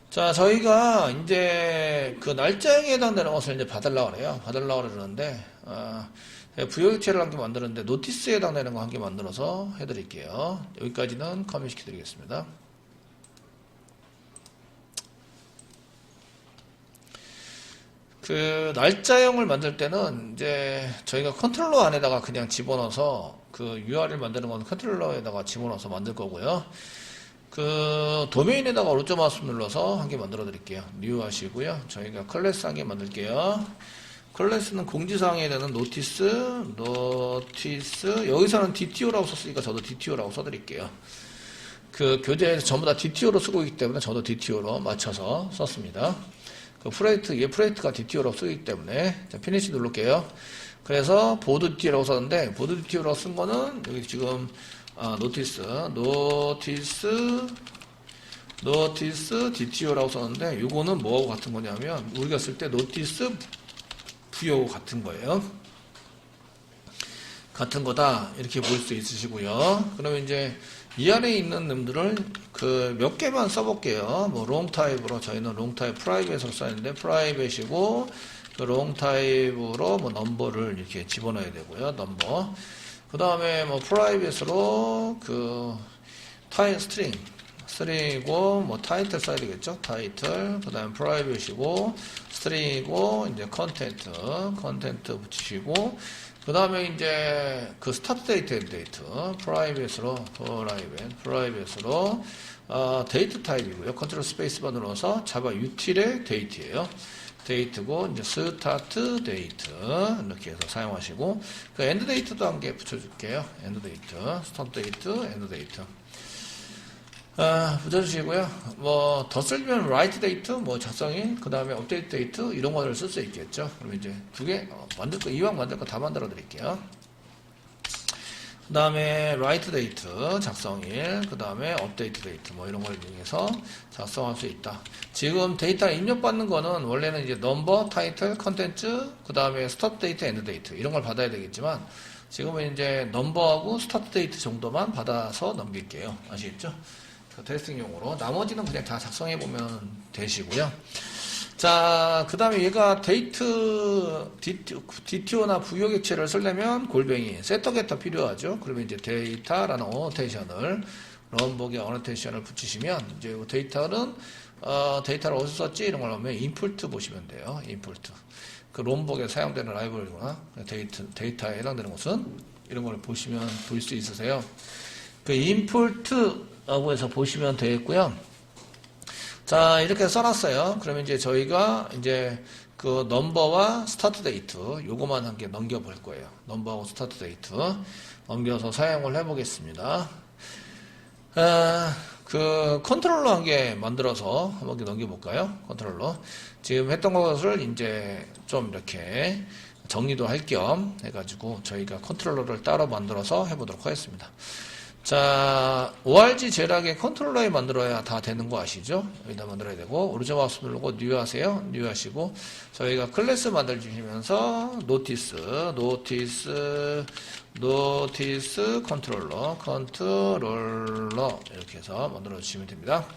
자, 저희가 이제 그 날짜에 해당되는 것을 이제 받으려고 그래요. 받으려고 그러는데, 부여기체를 한 개 만드는데, 노티스에 해당되는 거 한 개 만들어서 해드릴게요. 여기까지는 커밋 시켜드리겠습니다. 그 날짜형을 만들 때는 이제 저희가 컨트롤러 안에다가 그냥 집어넣어서 그 URL 만드는 건 컨트롤러에다가 집어넣어서 만들 거고요. 그 도메인에다가 오른쪽 마우스 눌러서 한 개 만들어 드릴게요. 뉴 하시고요. 저희가 클래스 한 개 만들게요. 클래스는 공지사항에 대한 노티스 여기서는 DTO라고 썼으니까 저도 DTO라고 써드릴게요. 그 교재에서 전부 다 DTO로 쓰고 있기 때문에 저도 DTO로 맞춰서 썼습니다. 그 프레이트가 DTO라고 쓰기 때문에 자, 피니시 누를게요. 그래서 보드 DTO라고 썼는데 보드 DTO라고 쓴 거는 여기 지금 노티스 DTO라고 썼는데 요거는 뭐하고 같은 거냐면 우리가 쓸 때 노티스 부여하고 같은 거예요. 같은 거다 이렇게 볼 수 있으시고요. 그러면 이제 이 안에 있는 놈들을 그 몇 개만 써볼게요. 뭐 롱타입으로 저희는 롱타입 프라이빗으로 써있는데 프라이빗이고 그 롱타입으로 뭐 넘버를 이렇게 집어넣어야 되고요. 넘버. 그 다음에 뭐 프라이빗으로 그 스트링이고 뭐 타이틀 써야 되겠죠. 타이틀. 그 다음에 프라이빗이고 스트링이고 이제 컨텐트 붙이시고 그 다음에 이제 그 스타트 데이트 엔드 데이트 프라이빗으로 데이트 타입이고요. 컨트롤 스페이스바 눌러서 자바 util의 데이트예요. 데이트고 이제 스타트 데이트 이렇게 해서 사용하시고 그 엔드 데이트도 한 개 붙여줄게요. 엔드 데이트, 스타트 데이트, 엔드 데이트. 붙여주시고요. 뭐 더 쓸면 write 데이트, 뭐 작성일, 그 다음에 업데이트 데이트 이런 거를 쓸 수 있겠죠. 그럼 이제 두 개 이왕 만들 거 다 만들어 드릴게요. 그 다음에 write 데이트, 작성일, 그 다음에 업데이트 데이트 뭐 이런 걸 이용해서 작성할 수 있다. 지금 데이터 입력받는 거는 원래는 이제 넘버, 타이틀, 컨텐츠, 그 다음에 스타트 데이트, 엔드 데이트 이런 걸 받아야 되겠지만 지금은 이제 넘버하고 스타트 데이트 정도만 받아서 넘길게요. 아시겠죠? 테스팅용으로 나머지는 그냥 다 작성해보면 되시고요. 자, 그 다음에 얘가 DTO나 부여객체를 쓰려면 골뱅이 세터게터 필요하죠. 그러면 이제 데이터라는 어노테이션을 런복의 어노테이션을 붙이시면 이제 데이터는 데이터를 어디서 썼지 이런 걸 하면 인풋 보시면 돼요. 인풋 그 런복에 사용되는 라이브러리구나. 데이터에 해당되는 것은 이런 걸 보시면 볼 수 있으세요. 그 인풋라고 해서 보시면 되겠고요. 자, 이렇게 써놨어요. 그러면 이제 저희가 이제 그 넘버와 스타트 데이트 요거만 한 개 넘겨 볼 거예요. 넘버하고 스타트 데이트 넘겨서 사용을 해보겠습니다. 그 컨트롤러 한 개 만들어서 한번 넘겨 볼까요? 컨트롤러 지금 했던 것을 이제 좀 이렇게 정리도 할 겸 해가지고 저희가 컨트롤러를 따로 만들어서 해보도록 하겠습니다. 자, ORG 제락의 컨트롤러에 만들어야 다 되는 거 아시죠? 여기다 만들어야 되고, 오른쪽 마우스 누르고 뉴 하세요. 뉴 하시고, 저희가 클래스 만들어주시면서, 노티스 컨트롤러, 이렇게 해서 만들어주시면 됩니다.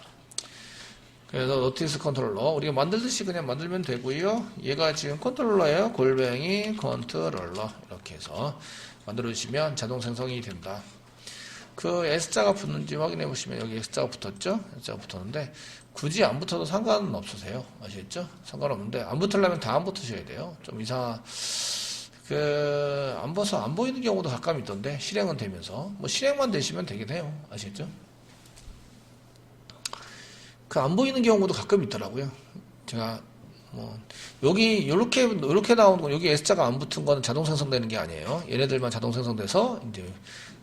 그래서 노티스 컨트롤러, 우리가 만들듯이 그냥 만들면 되고요. 얘가 지금 컨트롤러예요. 골뱅이 컨트롤러, 이렇게 해서 만들어주시면 자동 생성이 됩니다. 그 S자가 붙는지 확인해 보시면 여기 S자가 붙었죠? S자가 붙었는데 굳이 안 붙어도 상관은 없으세요. 아시겠죠? 상관없는데 안 붙으려면 다 안 붙으셔야 돼요. 좀 안 벗어 안 보이는 경우도 가끔 있던데 실행은 되면서 뭐 실행만 되시면 되긴 해요. 아시겠죠? 그 안 보이는 경우도 가끔 있더라고요. 제가 뭐 여기 이렇게 나오는 건 여기 S자가 안 붙은 거는 자동 생성되는 게 아니에요. 얘네들만 자동 생성돼서 이제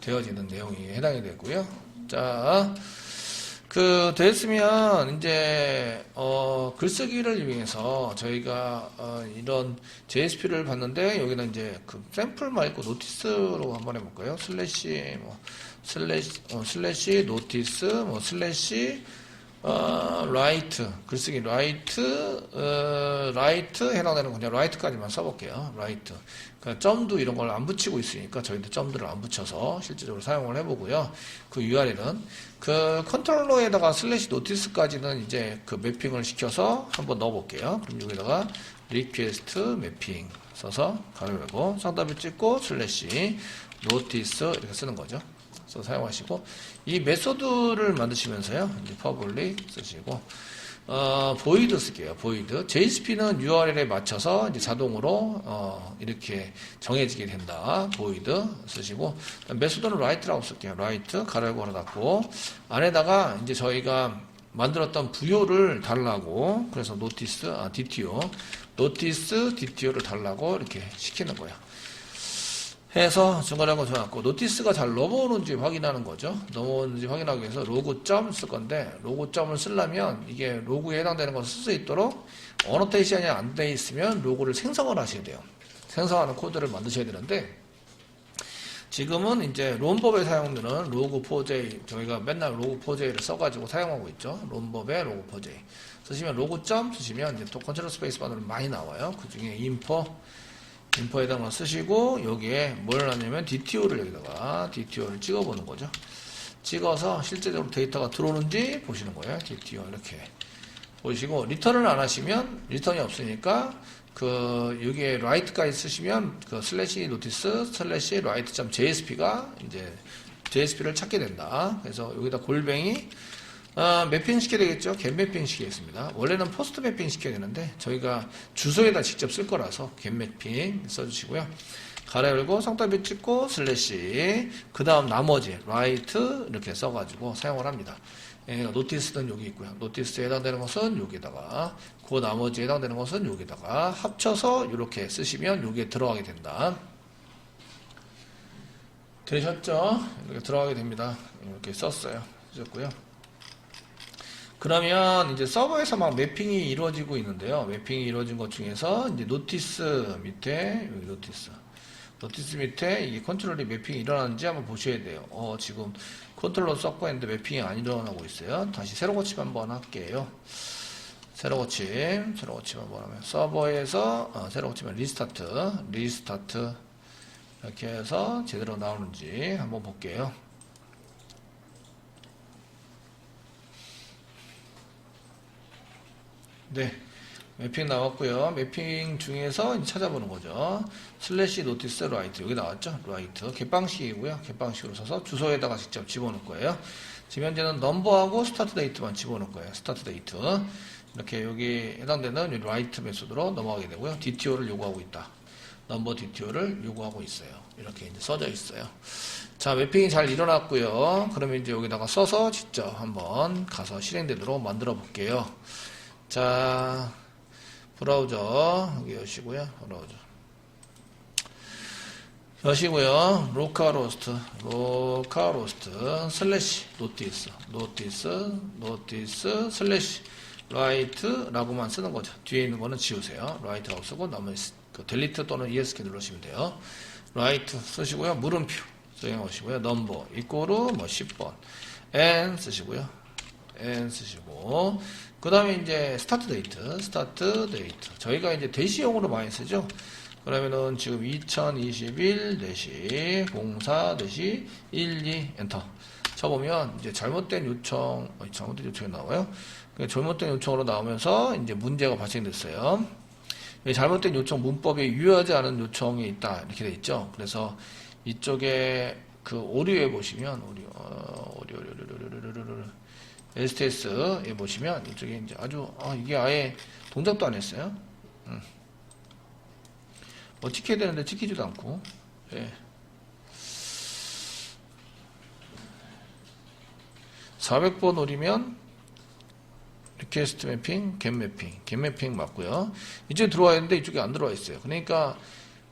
되어지는 내용이 해당이 되고요. 자, 그 됐으면 이제 글쓰기를 이용해서 저희가 이런 JSP를 봤는데 여기는 이제 그 샘플 말고 노티스로 한번 해볼까요? 슬래시 노티스 슬래시 라이트, 글쓰기 라이트 해당되는 그냥 라이트까지만 써볼게요. 라이트. 그러니까 점도 이런 걸 안 붙이고 있으니까 저희도 점들을 안 붙여서 실질적으로 사용을 해보고요. 그 URL은 그 컨트롤러에다가 슬래시 노티스까지는 이제 그 매핑을 시켜서 한번 넣어볼게요. 그럼 여기다가 리퀘스트 매핑 써서 가로열고 상단을 찍고 슬래시 노티스 이렇게 쓰는 거죠. 그래서 사용하시고 이 메소드를 만드시면서요. 이제 퍼블릭 쓰시고 보이드 쓸게요. 보이드. JSP는 URL에 맞춰서 이제 자동으로 이렇게 정해지게 된다. 보이드 쓰시고 메소드는 write라고 쓸게요. write 가로열고 하나 닫고 안에다가 이제 저희가 만들었던 부요를 달라고 그래서 노티스 DTO 노티스 DTO를 달라고 이렇게 시키는 거예요. 해서 중간에 정해놨고 노티스가 잘 넘어오는지 확인하는 거죠. 넘어오는지 확인하기 위해서 로그점 쓸 건데 로그점을 쓰려면 이게 로그에 해당되는 것을 쓸 수 있도록 어노테이션이 안 돼 있으면 로그를 생성을 하셔야 돼요. 생성하는 코드를 만드셔야 되는데 지금은 이제 론법에 사용되는 로그4j 저희가 맨날 로그4j를 써가지고 사용하고 있죠. 론법에 로그4j 쓰시면 로그점 쓰시면 이제 또 컨트롤 스페이스바는 많이 나와요. 그 중에 인포에다가 쓰시고 여기에 뭘 하냐면 DTO를 여기다가 DTO를 찍어보는 거죠. 찍어서 실제적으로 데이터가 들어오는지 보시는 거예요. DTO 이렇게 보시고 리턴을 안 하시면 리턴이 없으니까 그 여기에 write까지 쓰시면 그 슬래시 노티스 슬래시 write.jsp가 이제 JSP를 찾게 된다. 그래서 여기다 골뱅이 매핑 시켜야 되겠죠. get 매핑 시키겠습니다. 원래는 포스트 매핑 시켜야 되는데 저희가 주소에다 직접 쓸 거라서 get 매핑 써주시고요. 가로 열고 상단비 찍고 슬래시 그 다음 나머지 write 이렇게 써가지고 사용을 합니다. 노티스는 여기 있고요. 노티스에 해당되는 것은 여기다가 그 나머지에 해당되는 것은 여기다가 합쳐서 이렇게 쓰시면 여기에 들어가게 된다. 되셨죠? 이렇게 들어가게 됩니다. 이렇게 썼어요. 쓰셨고요. 그러면 이제 서버에서 막 매핑이 이루어지고 있는데요. 매핑이 이루어진 것 중에서 이제 노티스 밑에 여기 노티스 밑에 이게 컨트롤이 매핑이 일어나는지 한번 보셔야 돼요. 지금 컨트롤러 썼고 했는데 매핑이 안 일어나고 있어요. 다시 새로 고침 한번 할게요. 새로 고침 한번 하면 서버에서 새로 고치면 리스타트 이렇게 해서 제대로 나오는지 한번 볼게요. 네, 매핑 나왔고요. 매핑 중에서 찾아보는 거죠. 슬래시 노티스 라이트 여기 나왔죠. 라이트 갯방식이고요. 갯방식으로 써서 주소에다가 직접 집어넣을 거예요. 지금 현재는 넘버하고 스타트 데이트만 집어넣을 거예요. 스타트 데이트 이렇게 여기 해당되는 라이트 메소드로 넘어가게 되고요. DTO를 요구하고 있다. 넘버 DTO를 요구하고 있어요. 이렇게 이제 써져 있어요. 자, 매핑이 잘 일어났고요. 그러면 이제 여기다가 써서 직접 한번 가서 실행되도록 만들어 볼게요. 자, 브라우저 여기 여시고요. 브라우저 여시고요. 로카로스트 슬래시 노티스 슬래시 라이트라고만 쓰는 거죠. 뒤에 있는 거는 지우세요. 라이트라고 쓰고 나머지 그 델리트 또는 ESK 누르시면 돼요. 라이트 쓰시고요. 물음표 수행하시고요. 넘버 이꼬르 10번 n 쓰시고요. 그 다음에 이제 스타트 데이트 저희가 이제 대시용으로 많이 쓰죠. 그러면은 지금 2021 4시 04 4시 12 엔터 쳐보면 이제 잘못된 요청이 나와요. 잘못된 요청으로 나오면서 이제 문제가 발생됐어요. 잘못된 요청 문법에 유효하지 않은 요청이 있다 이렇게 돼 있죠. 그래서 이쪽에 그 오류에 보시면 STS에 보시면 이쪽에 이제 아주 이게 아예 동작도 안 했어요. 뭐 찍혀야 되는데 찍히지도 않고. 예. 400번 오리면 리퀘스트 매핑, 겟 매핑 맞고요. 이쪽에 들어와 있는데 이쪽에 안 들어와 있어요. 그러니까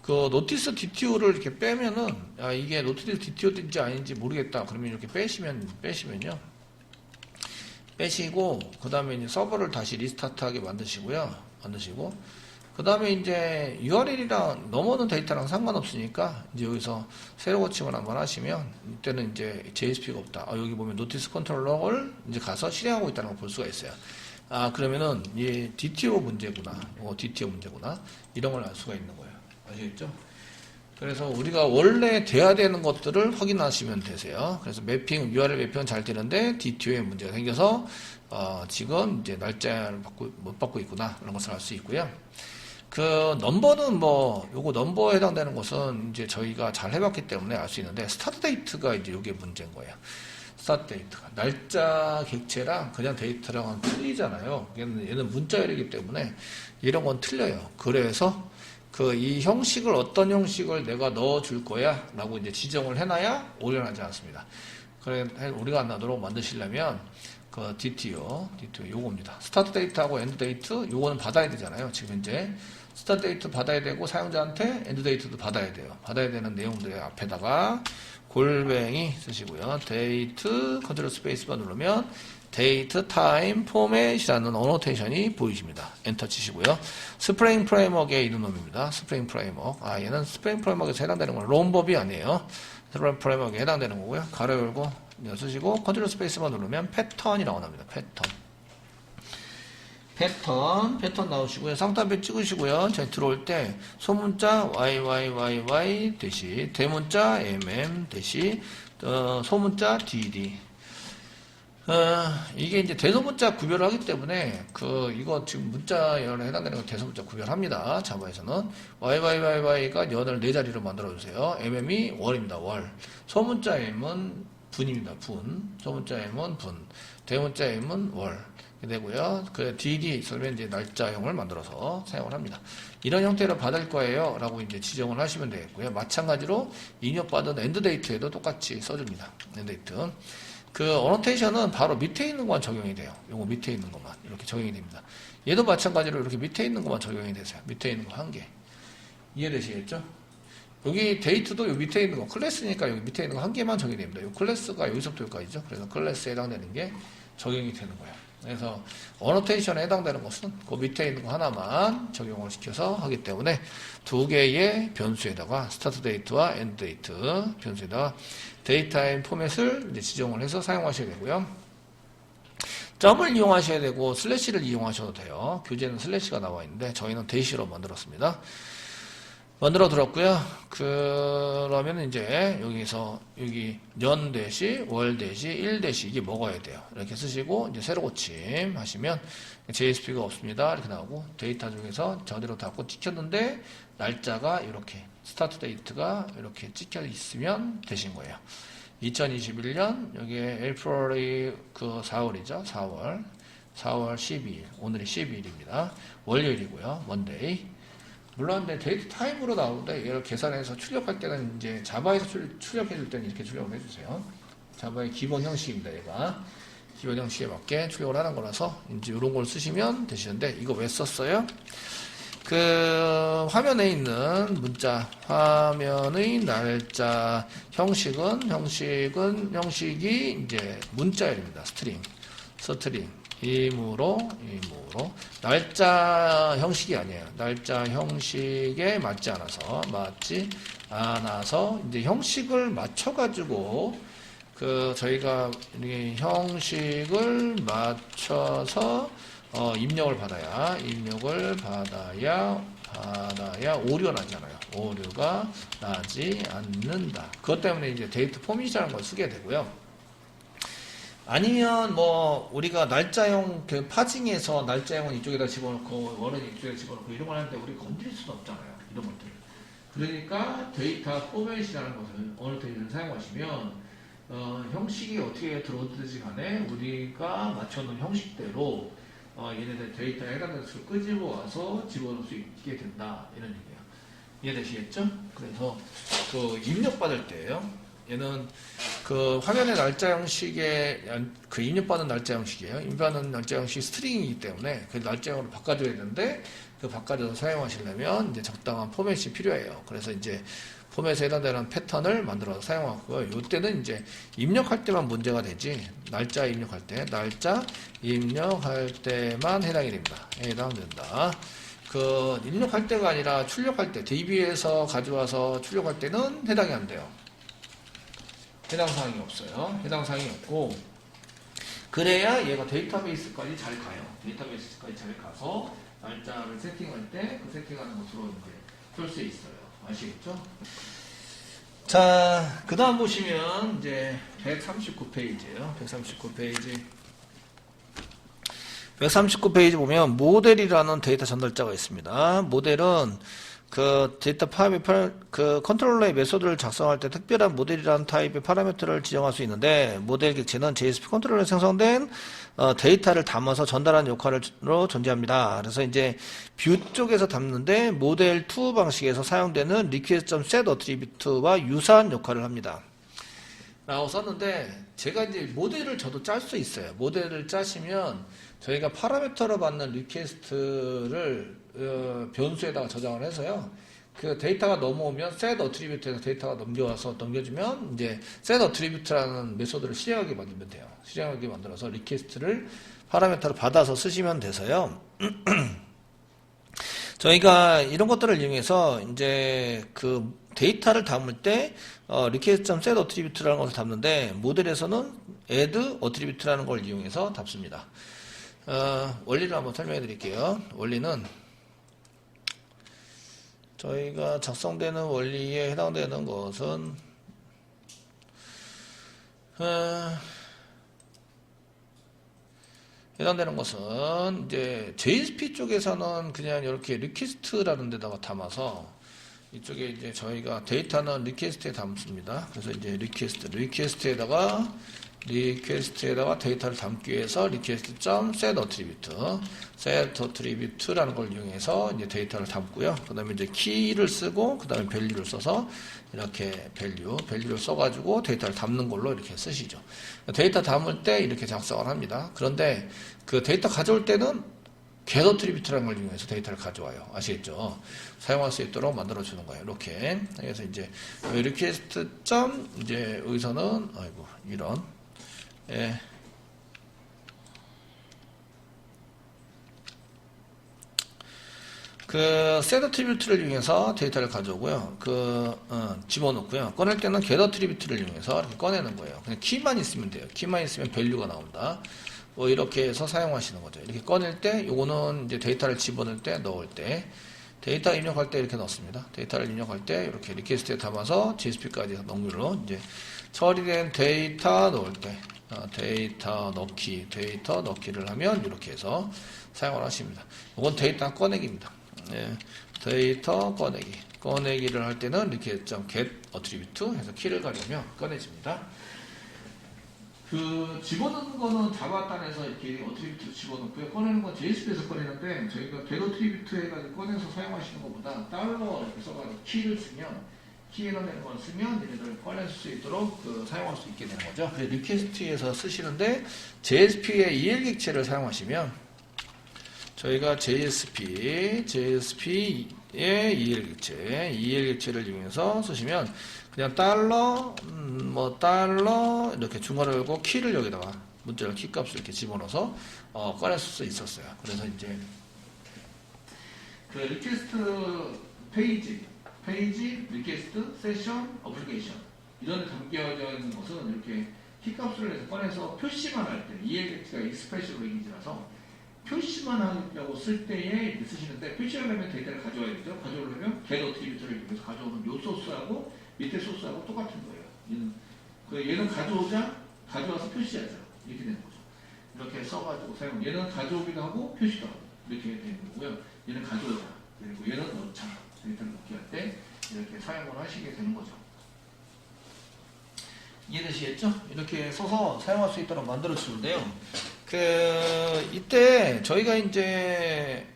그 노티스 DTO를 이렇게 빼면은 이게 노티스 DTO인지 아닌지 모르겠다. 그러면 이렇게 빼시면요. 빼시고 그 다음에 이제 서버를 다시 리스타트하게 만드시고 그 다음에 이제 URL이랑 넘어오는 데이터랑 상관없으니까 이제 여기서 새로 고침을 한번 하시면 이때는 이제 JSP가 없다. 여기 보면 노티스 컨트롤러를 이제 가서 실행하고 있다는 걸 볼 수가 있어요. 그러면은 이 DTO 문제구나. DTO 문제구나. 이런 걸 알 수가 있는 거예요. 아시겠죠? 그래서 우리가 원래 돼야 되는 것들을 확인하시면 되세요. 그래서 매핑, URL 매핑은 잘 되는데 DTO에 문제가 생겨서 지금 이제 날짜를 못 받고 있구나 이런 것을 알 수 있고요. 그 넘버는 요거 넘버에 해당되는 것은 이제 저희가 잘 해봤기 때문에 알 수 있는데 스타트 데이트가 이제 요게 문제인 거예요. 스타트 데이트가 날짜 객체랑 그냥 데이터랑은 틀리잖아요. 얘는 문자열이기 때문에 이런 건 틀려요. 그래서 이 형식을 어떤 형식을 내가 넣어줄 거야 라고 이제 지정을 해놔야 오류나지 않습니다. 그래 우리가 안 나도록 만드시려면 그 DTO 요겁니다. 스타트 데이트하고 엔드 데이트 요거는 받아야 되잖아요. 지금 현재 스타트 데이트 받아야 되고 사용자한테 엔드 데이트도 받아야 돼요. 받아야 되는 내용들의 앞에다가 골뱅이 쓰시고요. 데이트 컨트롤 스페이스바 누르면 데이트 타임 포맷이라는 어노테이션이 보이십니다. 엔터 치시고요. 스프링 프레임워크에 있는 놈입니다. 스프링 프레임워크. 얘는 스프링 프레임워크에서 해당되는 거는 롬법이 아니에요. 스프링 프레임워크에 해당되는 거고요. 가로 열고 쓰시고 컨트롤 스페이스바 누르면 패턴이라고 나옵니다. 패턴 나오시고요. 상단표 찍으시고요. 저희 들어올 때 소문자 YYYY 대시 대문자 MM 대시 소문자 DD 이게 이제 대소문자 구별을 하기 때문에 이거 지금 문자열에 해당되는 거 대소문자 구별합니다. 자바에서는 YYYY가 연을 4자리로 만들어주세요. MM이 월입니다. 월. 소문자 M은 분입니다. 분. 소문자 M은 분. 대문자 M은 월. 되고요. 그 DD 그러면 이제 날짜형을 만들어서 사용을 합니다. 이런 형태로 받을 거예요. 라고 이제 지정을 하시면 되겠고요. 마찬가지로 입력받은 엔드데이트에도 똑같이 써줍니다. 엔드데이트. 어노테이션은 바로 밑에 있는 것만 적용이 돼요. 요거 밑에 있는 것만 이렇게 적용이 됩니다. 얘도 마찬가지로 이렇게 밑에 있는 것만 적용이 되세요. 밑에 있는 거 한 개. 이해되시겠죠? 여기 데이트도 여기 밑에 있는 거 클래스니까 여기 밑에 있는 거 한 개만 적용이 됩니다. 이 클래스가 여기서부터 여기까지죠. 그래서 클래스에 해당되는 게 적용이 되는 거예요. 그래서 어노테이션에 해당되는 것은 그 밑에 있는 거 하나만 적용을 시켜서 하기 때문에 2개의 변수에다가 스타트 데이트와 엔드 데이트 변수에다가 데이터인 포맷을 이제 지정을 해서 사용하셔야 되고요. 점을 이용하셔야 되고 슬래시를 이용하셔도 돼요. 교재는 슬래시가 나와 있는데 저희는 대시로 만들었습니다. 만들어 들었고요. 그러면 이제 여기서 여기 년 대시, 월 대시, 일 대시 이게 먹어야 돼요. 이렇게 쓰시고 이제 새로 고침 하시면 JSP가 없습니다. 이렇게 나오고 데이터 중에서 저대로 닫고 찍혔는데 날짜가 이렇게 스타트 데이트가 이렇게 찍혀 있으면 되신 거예요. 2021년 여기에 에이프릴이 4월이죠. 4월 12일 오늘이 12일입니다. 월요일이고요. 먼데이. 물론 데이트 타임으로 나오는데 얘를 계산해서 출력할 때는 이제 자바에서 출력해 줄 때는 이렇게 출력을 해주세요. 자바의 기본 형식입니다. 얘가 기본 형식에 맞게 출력을 하는 거라서 이제 이런 걸 쓰시면 되시는데 이거 왜 썼어요? 화면에 있는 문자 화면의 날짜 형식이 이제 문자열입니다. 스트링 임으로 날짜 형식이 아니에요. 날짜 형식에 맞지 않아서 이제 형식을 맞춰가지고 저희가 이 형식을 맞춰서 입력을 받아야 오류가 나지 않아요. 오류가 나지 않는다. 그것 때문에 이제 데이트 포맷이라는 걸 쓰게 되고요. 아니면 우리가 날짜형 파징에서 날짜형은 이쪽에다 집어넣고 월은 이쪽에다 집어넣고 이런 걸 하는데 우리가 건드릴 수는 없잖아요. 이런 것들. 그러니까 데이터 포맷이라는 것을 어노테이션을 사용하시면 형식이 어떻게 들어오든지 간에 우리가 맞춰놓은 형식대로 얘네들 데이터에 해당되는 것을 끄집어 와서 집어넣을 수 있게 된다. 이런 얘기예요. 이해되시겠죠? 그래서 입력받을 때예요. 얘는 화면의 날짜 형식의 입력받은 날짜 형식이에요. 입력받은 날짜 형식이 스트링이기 때문에 그 날짜형으로 바꿔줘야 되는데 바꿔줘서 사용하시려면 이제 적당한 포맷이 필요해요. 그래서 이제 포맷에 해당되는 패턴을 만들어서 사용하고요. 이때는 이제 입력할 때만 문제가 되지 날짜 입력할 때만 해당이 됩니다. 해당된다. 입력할 때가 아니라 출력할 때, DB에서 가져와서 출력할 때는 해당이 안 돼요. 해당 사항이 없어요. 해당 사항이 없고, 그래야 얘가 데이터베이스까지 잘 가요. 데이터베이스까지 잘 가서 날짜를 세팅할 때 그 세팅하는 것으로 이제 풀 수 있어요. 아시겠죠? 자, 그 다음 보시면 이제 139페이지예요. 139페이지. 139페이지 보면 모델이라는 데이터 전달자가 있습니다. 모델은 그 데이터 파입의 그 컨트롤러의 메소드를 작성할 때 특별한 모델이라는 타입의 파라미터를 지정할 수 있는데, 모델 객체는 JSP 컨트롤러에 생성된 데이터를 담아서 전달하는 역할로 존재합니다. 그래서 이제 뷰 쪽에서 담는데 모델 2 방식에서 사용되는 request.setAttribute와 유사한 역할을 합니다. 라고 썼는데, 제가 이제 모델을 저도 짤 수 있어요. 모델을 짜시면 저희가 파라미터로 받는 리퀘스트를 변수에다가 저장을 해서요. 그 데이터가 넘어오면 set attribute에서 데이터가 넘겨주면 이제 set attribute라는 메소드를 실행하게 만들면 돼요. 실행하게 만들어서 리퀘스트를 파라미터로 받아서 쓰시면 돼서요. 저희가 이런 것들을 이용해서 이제 그 데이터를 담을 때 request.set attribute라는 것을 담는데, 모델에서는 add attribute라는 걸 이용해서 담습니다. 원리를 한번 설명해 드릴게요. 원리는 저희가 작성되는 원리에 해당되는 것은 이제 JSP 쪽에서는 그냥 이렇게 리퀘스트라는 데다가 담아서, 이쪽에 이제 저희가 데이터는 리퀘스트에 담습니다. 그래서 이제 리퀘스트에다가 데이터를 담기 위해서 request.setAttribute라는 걸 이용해서 이제 데이터를 담고요. 그 다음에 이제 키를 쓰고, 그 다음에 value를 써서 이렇게 value를 써가지고 데이터를 담는 걸로 이렇게 쓰시죠. 데이터 담을 때 이렇게 작성을 합니다. 그런데 그 데이터 가져올 때는 getAttribute라는 걸 이용해서 데이터를 가져와요. 아시겠죠? 사용할 수 있도록 만들어주는 거예요. 이렇게. 그래서 이제 request. 이제 여기서는 이런. 예. 그 set attribute를 이용해서 데이터를 가져오고요. 집어넣고요. 꺼낼 때는 get attribute를 이용해서 이렇게 꺼내는 거예요. 그냥 키만 있으면 돼요. 키만 있으면 value가 나온다. 뭐 이렇게 해서 사용하시는 거죠. 이렇게 꺼낼 때, 요거는 이제 데이터를 집어넣을 때, 넣을 때, 데이터 입력할 때 이렇게 넣습니다. 데이터를 입력할 때 이렇게 리퀘스트에 담아서 JSP까지 넘기로 이제 처리된 데이터 넣을 때, 데이터 넣기를 하면 이렇게 해서 사용을 하십니다. 이건 데이터 꺼내기입니다. 네, 데이터 꺼내기를 할 때는 이렇게 get attribute 해서 키를 가려면 꺼내집니다. 그 집어넣는 거는 자바단에서 이렇게 어트리뷰트 집어넣고요. 꺼내는 건 JSP에서 꺼내는데, 저희가 get attribute 해가지고 꺼내서 사용하시는 것보다 달러 이렇게 써가지고 키를 쓰면, 키에다는 걸 쓰면 얘네들 꺼낼 수 있도록 사용할 수 있게 되는 거죠. 리퀘스트에서 쓰시는데 JSP의 EL 객체를 사용하시면, 저희가 JSP의 EL 객체를 이용해서 쓰시면 그냥 달러 이렇게 중괄호 열고 키를 여기다가 문자열 키 값을 이렇게 집어넣어서 꺼낼 수 있었어요. 그래서 이제 그 리퀘스트 페이지, 리퀘스트, 세션, 어플리케이션 이런 데 담겨져 있는 것은 이렇게 키 값을 해서 꺼내서 표시만 할 때, ELX가 익스프레션 랭귀지라서 표시만 하려고 쓸 때에 이렇게 쓰시는데, 표시하려면 데이터를 가져와야겠죠. 가져오려면 get attribute를 이용해서 가져오는 요 소스하고 밑에 소스하고 똑같은 거예요. 얘는 가져와서 표시하자 이렇게 되는 거죠. 이렇게 써가지고 사용. 얘는 가져오기도 하고 표시도 하고 이렇게 되는 거고요. 얘는 가져오자, 그리고 얘는 넣자. 데이터를 넣기 할 때 이렇게 사용을 하시게 되는 거죠. 이해되시겠죠? 이렇게 써서 사용할 수 있도록 만들어 주는데요. 이때 저희가 이제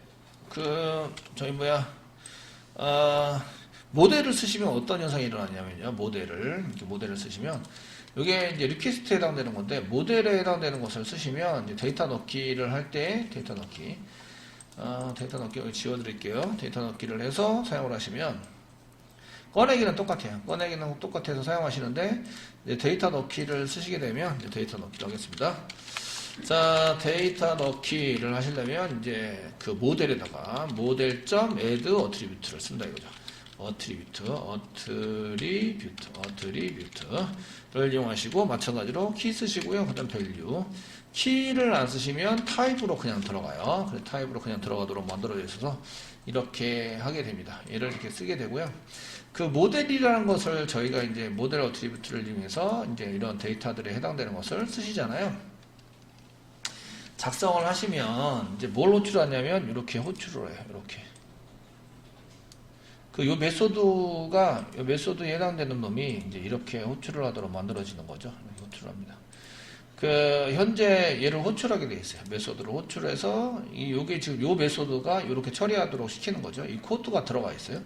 모델을 쓰시면 어떤 현상이 일어나냐면요. 모델을 쓰시면 이게 이제 리퀘스트에 해당되는 건데, 모델에 해당되는 것을 쓰시면 이제 데이터 넣기를 할 때 데이터 넣기 여기 지워드릴게요. 데이터 넣기를 해서 사용을 하시면, 꺼내기는 똑같아요. 꺼내기는 똑같아서 사용하시는데, 이제 데이터 넣기를 쓰시게 되면 이제 데이터 넣기를 하겠습니다. 자, 데이터 넣기를 하시려면 이제 그 모델에다가 모델.add 어트리뷰트를 쓴다 이거죠. 어트리뷰트를 이용하시고 마찬가지로 키 쓰시고요. 그다음 밸류. 키를 안 쓰시면 타입으로 그냥 들어가요. 그래서 타입으로 그냥 들어가도록 만들어져 있어서 이렇게 하게 됩니다. 얘를 이렇게 쓰게 되고요. 그 모델이라는 것을 저희가 이제 모델 어트리뷰트를 이용해서 이제 이런 데이터들에 해당되는 것을 쓰시잖아요. 작성을 하시면 이제 뭘 호출하냐면 이렇게 호출을 해요. 이렇게. 그 요 메소드가 요 메소드에 해당되는 놈이 이제 이렇게 호출을 하도록 만들어지는 거죠. 이렇게 호출을 합니다. 그 현재 얘를 호출하게 돼 있어요. 메소드를 호출해서 요게 지금 요 메소드가 이렇게 처리하도록 시키는 거죠. 이 코드가 들어가 있어요.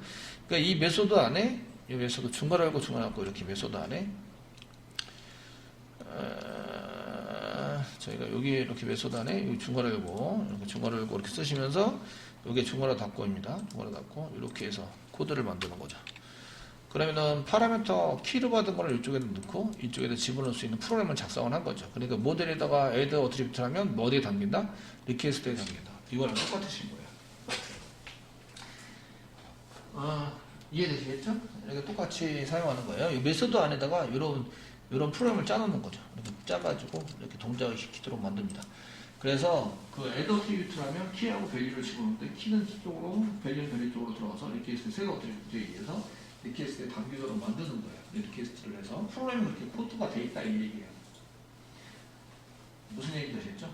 그러니까 이 메소드 안에 이 메소드 중괄호 열고 중괄호 닫고 이렇게 메소드 안에 저희가 여기 이렇게 메소드 안에 여기 중괄호 열고 이렇게 중괄호 열고 이렇게 쓰시면서 여기 중괄호 닫고입니다. 중괄호 닫고 이렇게 해서 코드를 만드는 거죠. 그러면은 파라미터 키를 받은 거를 이쪽에다 넣고 이쪽에다 집어넣을 수 있는 프로그램을 작성을 한 거죠. 그러니까 모델에다가 add 어트리뷰트 하면 뭐 어디에 담긴다? 리퀘스트에 담긴다. 이거랑 똑같으신 거예요. 이해되시겠죠? 이렇게 똑같이 사용하는 거예요. 이 메소드 안에다가 이런 프로그램을 짜놓는 거죠. 이렇게 짜가지고 이렇게 동작을 시키도록 만듭니다. 그래서 그 add 어트리뷰트라면 키하고 밸류를 집어넣는데 키는 쪽으로 밸류 쪽으로 들어가서 리퀘스트 새 어트리뷰트에 의해서 리퀘스트에 담기도록 만드는 거예요. 리퀘스트를 해서 프로그램이 그렇게 코드가 돼 있다 이 얘기예요. 무슨 얘기 되셨죠?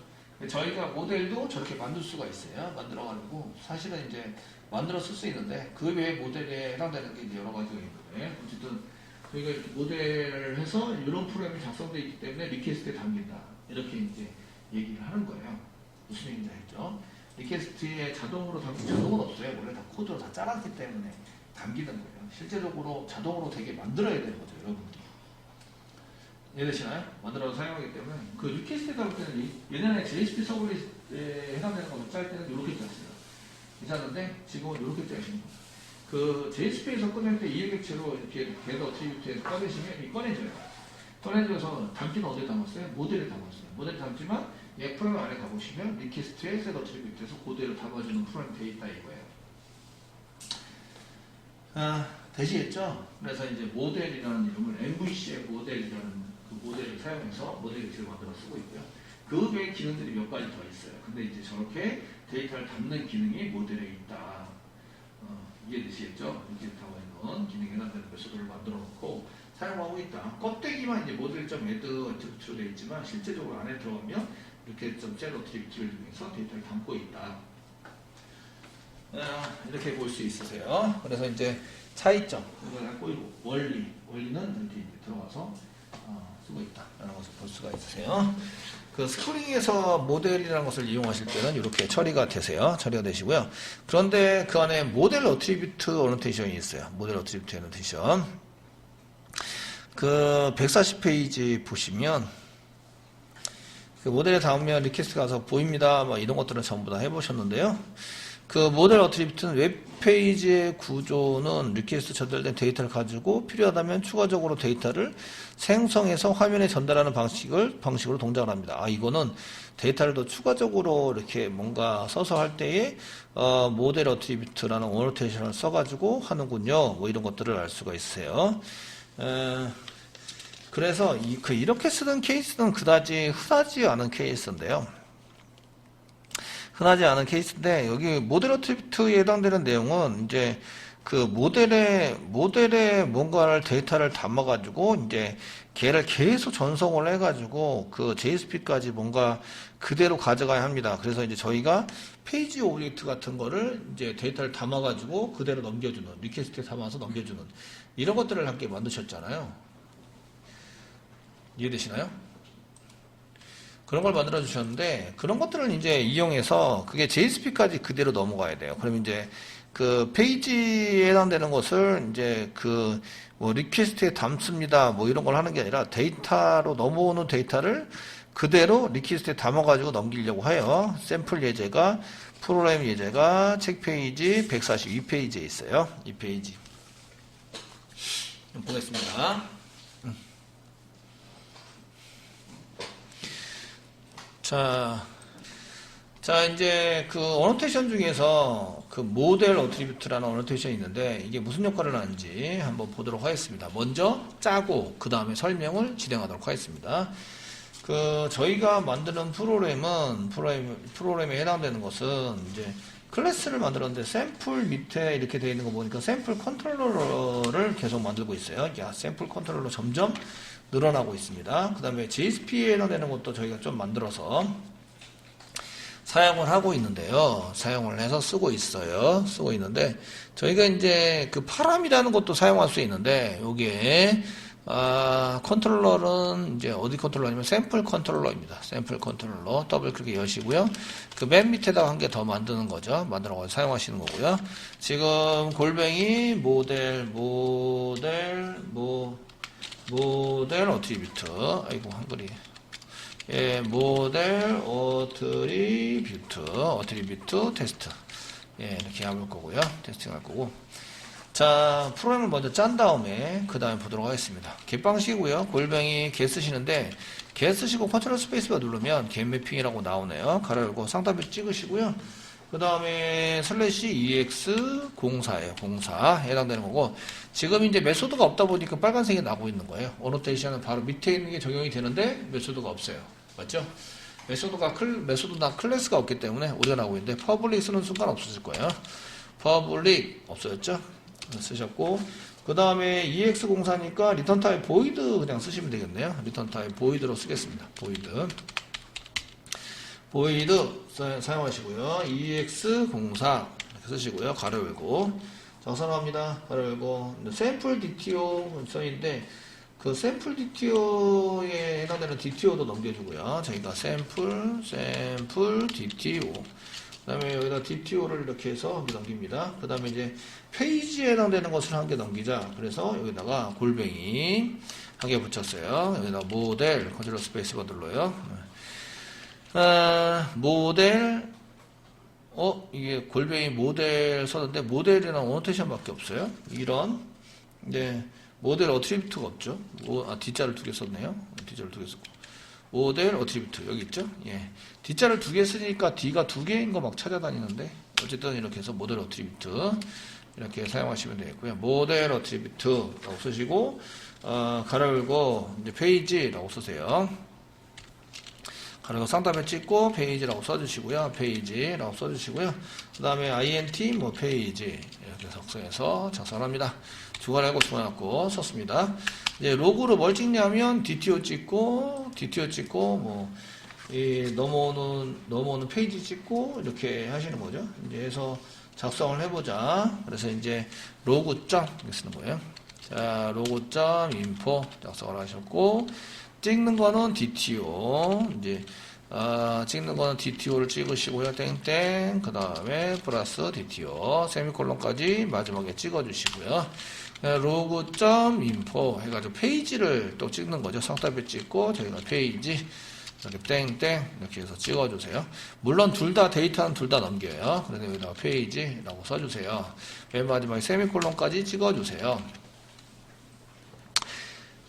저희가 모델도 저렇게 만들 수가 있어요. 만들어가지고 사실은 이제 만들어 쓸 수 있는데 그 외에 모델에 해당되는 게 이제 여러 가지가 있는데 어쨌든 저희가 이렇게 모델을 해서 이런 프로그램이 작성되어 있기 때문에 리퀘스트에 담긴다 이렇게 이제 얘기를 하는 거예요. 무슨 얘기인지 알죠? 리퀘스트에 자동은 없어요. 원래 다 코드로 다 짜놨기 때문에 담기는 거예요. 실제적으로 자동으로 되게 만들어야 되는 거죠, 여러분들이. 이해되시나요? 만들어서 사용하기 때문에 그 리퀘스트에 담을 때는 예전에 JSP 서블릿에 해당되는 것을 짤 때는 이렇게 짰어요. 괜찮은데 지금은 이렇게 짜시는 거예요. 그 JSP에서 꺼낼 때 이해객체로 이렇게 게더 어트리뷰트에서 꺼내시면 꺼내져요. 꺼내져서 담기는 어디에 담았어요? 모델에 담았어요. 모델에 담지만 얘 프로그램 안에 가보시면 리퀘스트에 셋 어트리뷰트에서 그대로 담아주는 프로그램 데이터 이거예요. 되시겠죠? 그래서 이제 모델이라는 이름을 MVC의 모델이라는 그 모델을 사용해서 모델 객체를 만들어 쓰고 있고요. 그 외에 기능들이 몇 가지 더 있어요. 근데 이제 저렇게 데이터를 담는 기능이 모델에 있다. 이해되시겠죠? 이렇게 담아 있는 기능에 해당되는 메소드를 만들어 놓고 사용하고 있다. 껍데기만 이제 모델.add 어트리뷰트로 되어 있지만 실제적으로 안에 들어가면 이렇게 셋 어트리뷰트를 이용해서 데이터를 담고 있다. 이렇게 볼 수 있으세요. 그래서 이제 차이점, 이걸 갖고 원리는 이렇게 이제 들어가서 쓰고 있다라는 것을 볼 수가 있으세요. 그 스프링에서 모델이라는 것을 이용하실 때는 이렇게 처리가 되세요. 처리가 되시고요. 그런데 그 안에 모델 어트리뷰트 어노테이션이 있어요. 모델 어트리뷰트 어노테이션. 그 140페이지 보시면 그 모델에 닿으면 리퀘스트 가서 보입니다. 뭐 이런 것들은 전부 다 해보셨는데요. 그 모델 어트리뷰트는 웹페이지의 구조는 리퀘스트 전달된 데이터를 가지고 필요하다면 추가적으로 데이터를 생성해서 화면에 전달하는 방식으로 동작을 합니다. 이거는 데이터를 더 추가적으로 이렇게 뭔가 써서 할 때에 모델 어트리뷰트라는 어노테이션을 써가지고 하는군요. 뭐 이런 것들을 알 수가 있어요. 그래서 이렇게 쓰는 케이스는 그다지 흔하지 않은 케이스인데요. 흔하지 않은 케이스인데 여기 모델 어트리뷰트에 해당되는 내용은 이제 그 모델에 뭔가를 데이터를 담아가지고 이제 걔를 계속 전송을 해가지고 그 JSP까지 뭔가 그대로 가져가야 합니다. 그래서 이제 저희가 페이지 오브젝트 같은 거를 이제 데이터를 담아가지고 그대로 넘겨주는 리퀘스트에 담아서 넘겨주는 이런 것들을 함께 만드셨잖아요. 이해되시나요? 그런 걸 만들어 주셨는데 그런 것들을 이제 이용해서 그게 JSP까지 그대로 넘어가야 돼요. 그럼 이제 그 페이지에 해당되는 것을 이제 그 뭐 리퀘스트에 담습니다. 뭐 이런 걸 하는 게 아니라 데이터로 넘어오는 데이터를 그대로 리퀘스트에 담아가지고 넘기려고 해요. 샘플 예제가 프로그램 예제가 책 페이지 142페이지에 있어요. 이 페이지 보겠습니다. 자, 자, 이제 그 어노테이션 중에서 그 모델 어트리뷰트라는 어노테이션이 있는데 이게 무슨 역할을 하는지 한번 보도록 하겠습니다. 먼저 짜고 그 다음에 설명을 진행하도록 하겠습니다. 그 저희가 만드는 프로그램에 해당되는 것은 이제 클래스를 만들었는데 샘플 밑에 이렇게 되어 있는 거 보니까 샘플 컨트롤러를 계속 만들고 있어요. 야, 샘플 컨트롤러 점점 늘어나고 있습니다. 그 다음에 JSP에 해당되는 것도 저희가 좀 만들어서 사용을 하고 있는데요. 사용을 해서 쓰고 있어요. 쓰고 있는데 저희가 이제 그 파람이라는 것도 사용할 수 있는데 여기에 컨트롤러는 이제 어디 컨트롤러냐면 샘플 컨트롤러입니다. 샘플 컨트롤러 더블 클릭 여시고요. 그 맨 밑에다가 한 개 더 만드는 거죠. 만들어 사용하시는 거고요. 지금 골뱅이 모델 어트리뷰트 아이고 한글이 예, 모델 어트리뷰트 테스트 예, 이렇게 해볼 거고요. 테스팅 할 거고 자, 프로그램을 먼저 짠 다음에 그 다음에 보도록 하겠습니다. 겟방식이고요. 골뱅이 겟 쓰시는데 겟 쓰시고 컨트롤 스페이스바 누르면 겟 매핑이라고 나오네요. 가로 열고 상단표 찍으시고요. 그 다음에 슬래시 ex04에요. 04 해당되는 거고 지금 이제 메소드가 없다 보니까 빨간색이 나고 있는 거예요. 어노테이션은 바로 밑에 있는 게 적용이 되는데 메소드가 없어요. 맞죠? 메소드나 클래스가 없기 때문에 우리가 나오고 있는데 퍼블릭 쓰는 순간 없어질 거예요. 퍼블릭 없어졌죠? 쓰셨고 그 다음에 ex04니까 리턴 타입 보이드 그냥 쓰시면 되겠네요. 리턴 타입 보이드로 쓰겠습니다. 보이드 사용하시고요. ex04 이렇게 쓰시고요. 가로 열고 정선합니다. 가로 열고 샘플 DTO 써있는데 그 샘플 DTO에 해당되는 DTO도 넘겨주고요. 저희가 샘플 DTO 그 다음에 여기다 DTO를 이렇게 해서 한 개 넘깁니다. 그 다음에 이제 페이지에 해당되는 것을 한 개 넘기자. 그래서 여기다가 골뱅이 한 개 붙였어요. 여기다 모델 컨트롤 스페이스바 눌러요. 모델 이게 골뱅이 모델 썼는데 모델이랑 어노테이션 밖에 없어요. 이런 이제 모델 어트리뷰트가 없죠. D자를 두 개 썼네요. D자를 두 개 썼고 모델 어트리뷰트 여기 있죠. 예. D자를 두 개 쓰니까 D가 두 개인 거 막 찾아다니는데 어쨌든 이렇게 해서 모델 어트리뷰트 이렇게 사용하시면 되겠고요. 모델 어트리뷰트라고 쓰시고 가로 열고 이제 페이지라고 쓰세요. 가로 상단에 찍고 페이지라고 써주시고요. 페이지라고 써주시고요. 그 다음에 int 페이지 이렇게 작성해서 작성합니다. 주간하고 주간하고 썼습니다. 이제 로그로 뭘 찍냐면 DTO 찍고 넘어오는 페이지 찍고 이렇게 하시는 거죠. 이제 해서 작성을 해보자. 그래서 이제 로그점 이렇게 쓰는 거예요. 자, 로그점 인포 작성을 하셨고 찍는 거는 DTO 이제 찍는 거는 DTO를 찍으시고요. 땡땡 그 다음에 플러스 DTO 세미콜론까지 마지막에 찍어주시고요. 로그.info 해가지고 페이지를 또 찍는 거죠. 상단표 찍고 저희가 페이지 이렇게 땡땡 이렇게 해서 찍어주세요. 물론 둘 다 데이터는 둘 다 넘겨요. 그래서 여기다가 페이지라고 써주세요. 맨 마지막에 세미콜론까지 찍어주세요.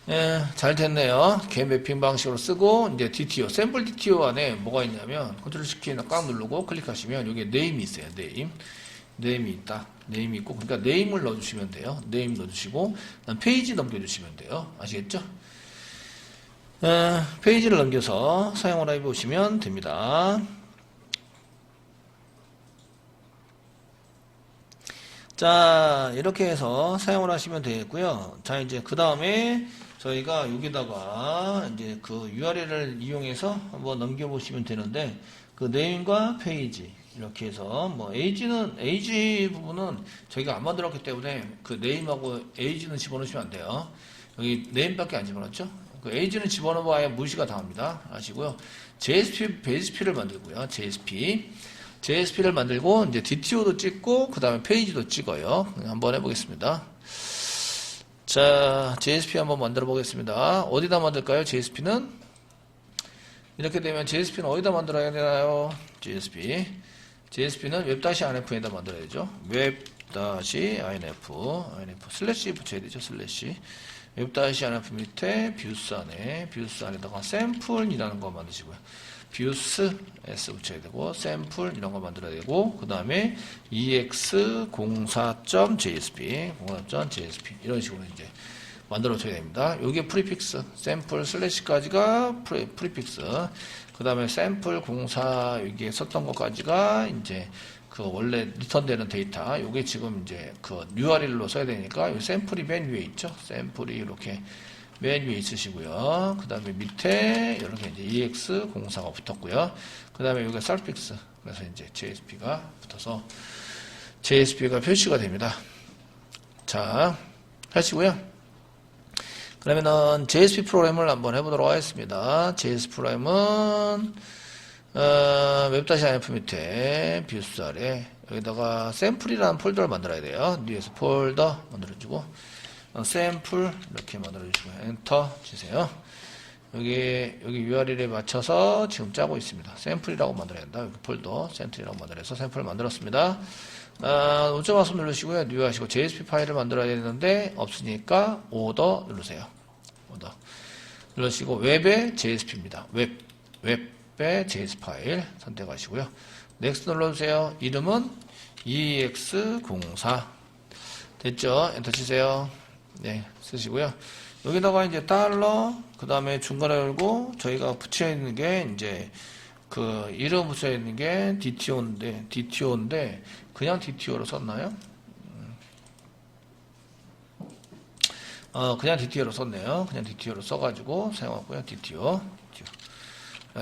예, 잘 됐네요. 겟 매핑 방식으로 쓰고 이제 DTO 샘플 DTO 안에 뭐가 있냐면 컨트롤 키나 꽉 누르고 클릭하시면 여기에 네임이 있어요. 네임이 있다. 네임이 있고 그러니까 네임을 넣어주시면 돼요. 네임 넣어주시고 페이지 넘겨주시면 돼요. 아시겠죠? 페이지를 넘겨서 사용을 해보시면 됩니다. 자, 이렇게 해서 사용을 하시면 되겠고요. 자, 이제 그 다음에 저희가 여기다가 이제 그 URL을 이용해서 한번 넘겨보시면 되는데 그 네임과 페이지 이렇게 해서 뭐 에이지 부분은 저희가 안 만들었기 때문에 그 네임하고 에이지는 집어넣으시면 안 돼요. 여기 네임밖에 안 집어넣었죠? 그 에이지는 집어넣어봐야 무시가 당합니다. 아시고요. JSP를 만들고요. JSP를 만들고 이제 DTO도 찍고 그 다음에 페이지도 찍어요. 한번 해보겠습니다. 자, JSP 한번 만들어 보겠습니다. 어디다 만들까요? JSP는 이렇게 되면 JSP는 어디다 만들어야 되나요? JSP는 웹-inf에다 만들어야죠. 웹-inf 슬래시 붙여야 되죠. 슬래시 웹-inf 밑에 뷰스 안에다가 샘플이라는 거 만드시고요. 뷰스 S 붙여야 되고 샘플 이런 거 만들어야 되고 그 다음에 ex04.jsp 이런 식으로 이제 만들어줘야 됩니다. 요게 프리픽스 샘플 슬래시까지가 프리픽스 그 다음에 샘플 04 여기에 썼던 것까지가 이제 그 원래 리턴되는 데이터 요게 지금 이제 그 URL로 써야 되니까 요 샘플이 맨 위에 있죠. 샘플이 이렇게 맨 위에 있으시고요. 그 다음에 밑에 이렇게 이제 EX04가 붙었고요. 그 다음에 여기가 쌀픽스. 그래서 이제 JSP가 붙어서 JSP가 표시가 됩니다. 자, 하시고요. 그러면은 JSP 프로그램을 한번 해보도록 하겠습니다. JSP 프로그램은 웹-INF 밑에 뷰스 아래 여기다가 샘플이라는 폴더를 만들어야 돼요. 위에서 폴더 만들어주고 샘플 이렇게 만들어주시고 엔터 치세요. 여기 URL에 맞춰서 지금 짜고 있습니다. 샘플이라고 만들어야 된다. 여기 폴더 샘플이라고 만들어서 샘플을 만들었습니다. 5.5 누르시고요. 뉴 하시고 JSP 파일을 만들어야 되는데 없으니까 오더 누르세요. 오더 누르시고 웹의 JSP입니다. 웹의 JS 파일 선택하시고요. 넥스트 눌러주세요. 이름은 EX04 됐죠? 엔터 치세요. 네, 쓰시고요. 여기다가 이제 달러, 그 다음에 중간에 열고, 저희가 붙여 있는 게, 이제, 그, 이름 붙여 있는 게 DTO인데, 그냥 DTO로 썼나요? 그냥 DTO로 썼네요. 그냥 DTO로 써가지고, 사용하고요. DTO.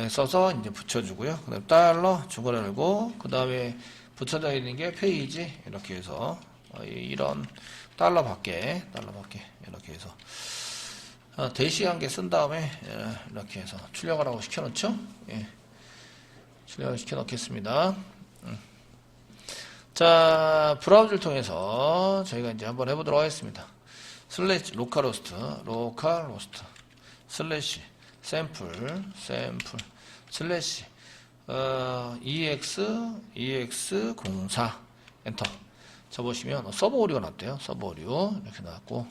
써서 이제 붙여주고요. 그 다음에 달러, 중간에 열고, 그 다음에 붙여져 있는 게 페이지, 이렇게 해서, 이런, 달러 밖에 이렇게 해서 대시한 개 쓴 다음에 이렇게 해서 출력하라고 시켜놓죠. 예. 출력을 시켜놓겠습니다. 자, 브라우저를 통해서 저희가 이제 한번 해보도록 하겠습니다. 슬래시 로컬호스트 슬래시 샘플 슬래시 EX04 엔터 쳐보시면 서버 오류가 났대요. 서버 오류 이렇게 나왔고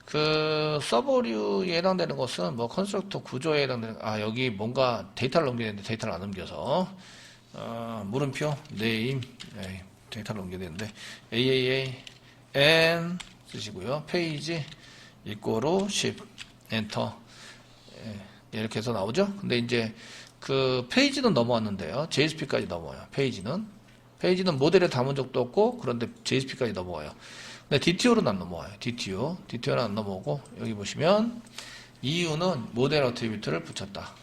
그 서버 오류에 해당되는 것은 뭐 컨스트럭터 구조에 해당되는 여기 뭔가 데이터를 넘겨야 되는데 데이터를 안 넘겨서 물음표 네임 데이터를 넘겨야 되는데 AAA N 쓰시고요. 페이지 이꼬로 10 엔터 이렇게 해서 나오죠. 근데 이제 그 페이지는 넘어왔는데요. JSP까지 넘어와요. 페이지는 모델에 담은 적도 없고 그런데 JSP까지 넘어와요. 근데 DTO로는 안 넘어와요. DTO는 안 넘어오고 여기 보시면 이유는 모델 어트리뷰트를 붙였다.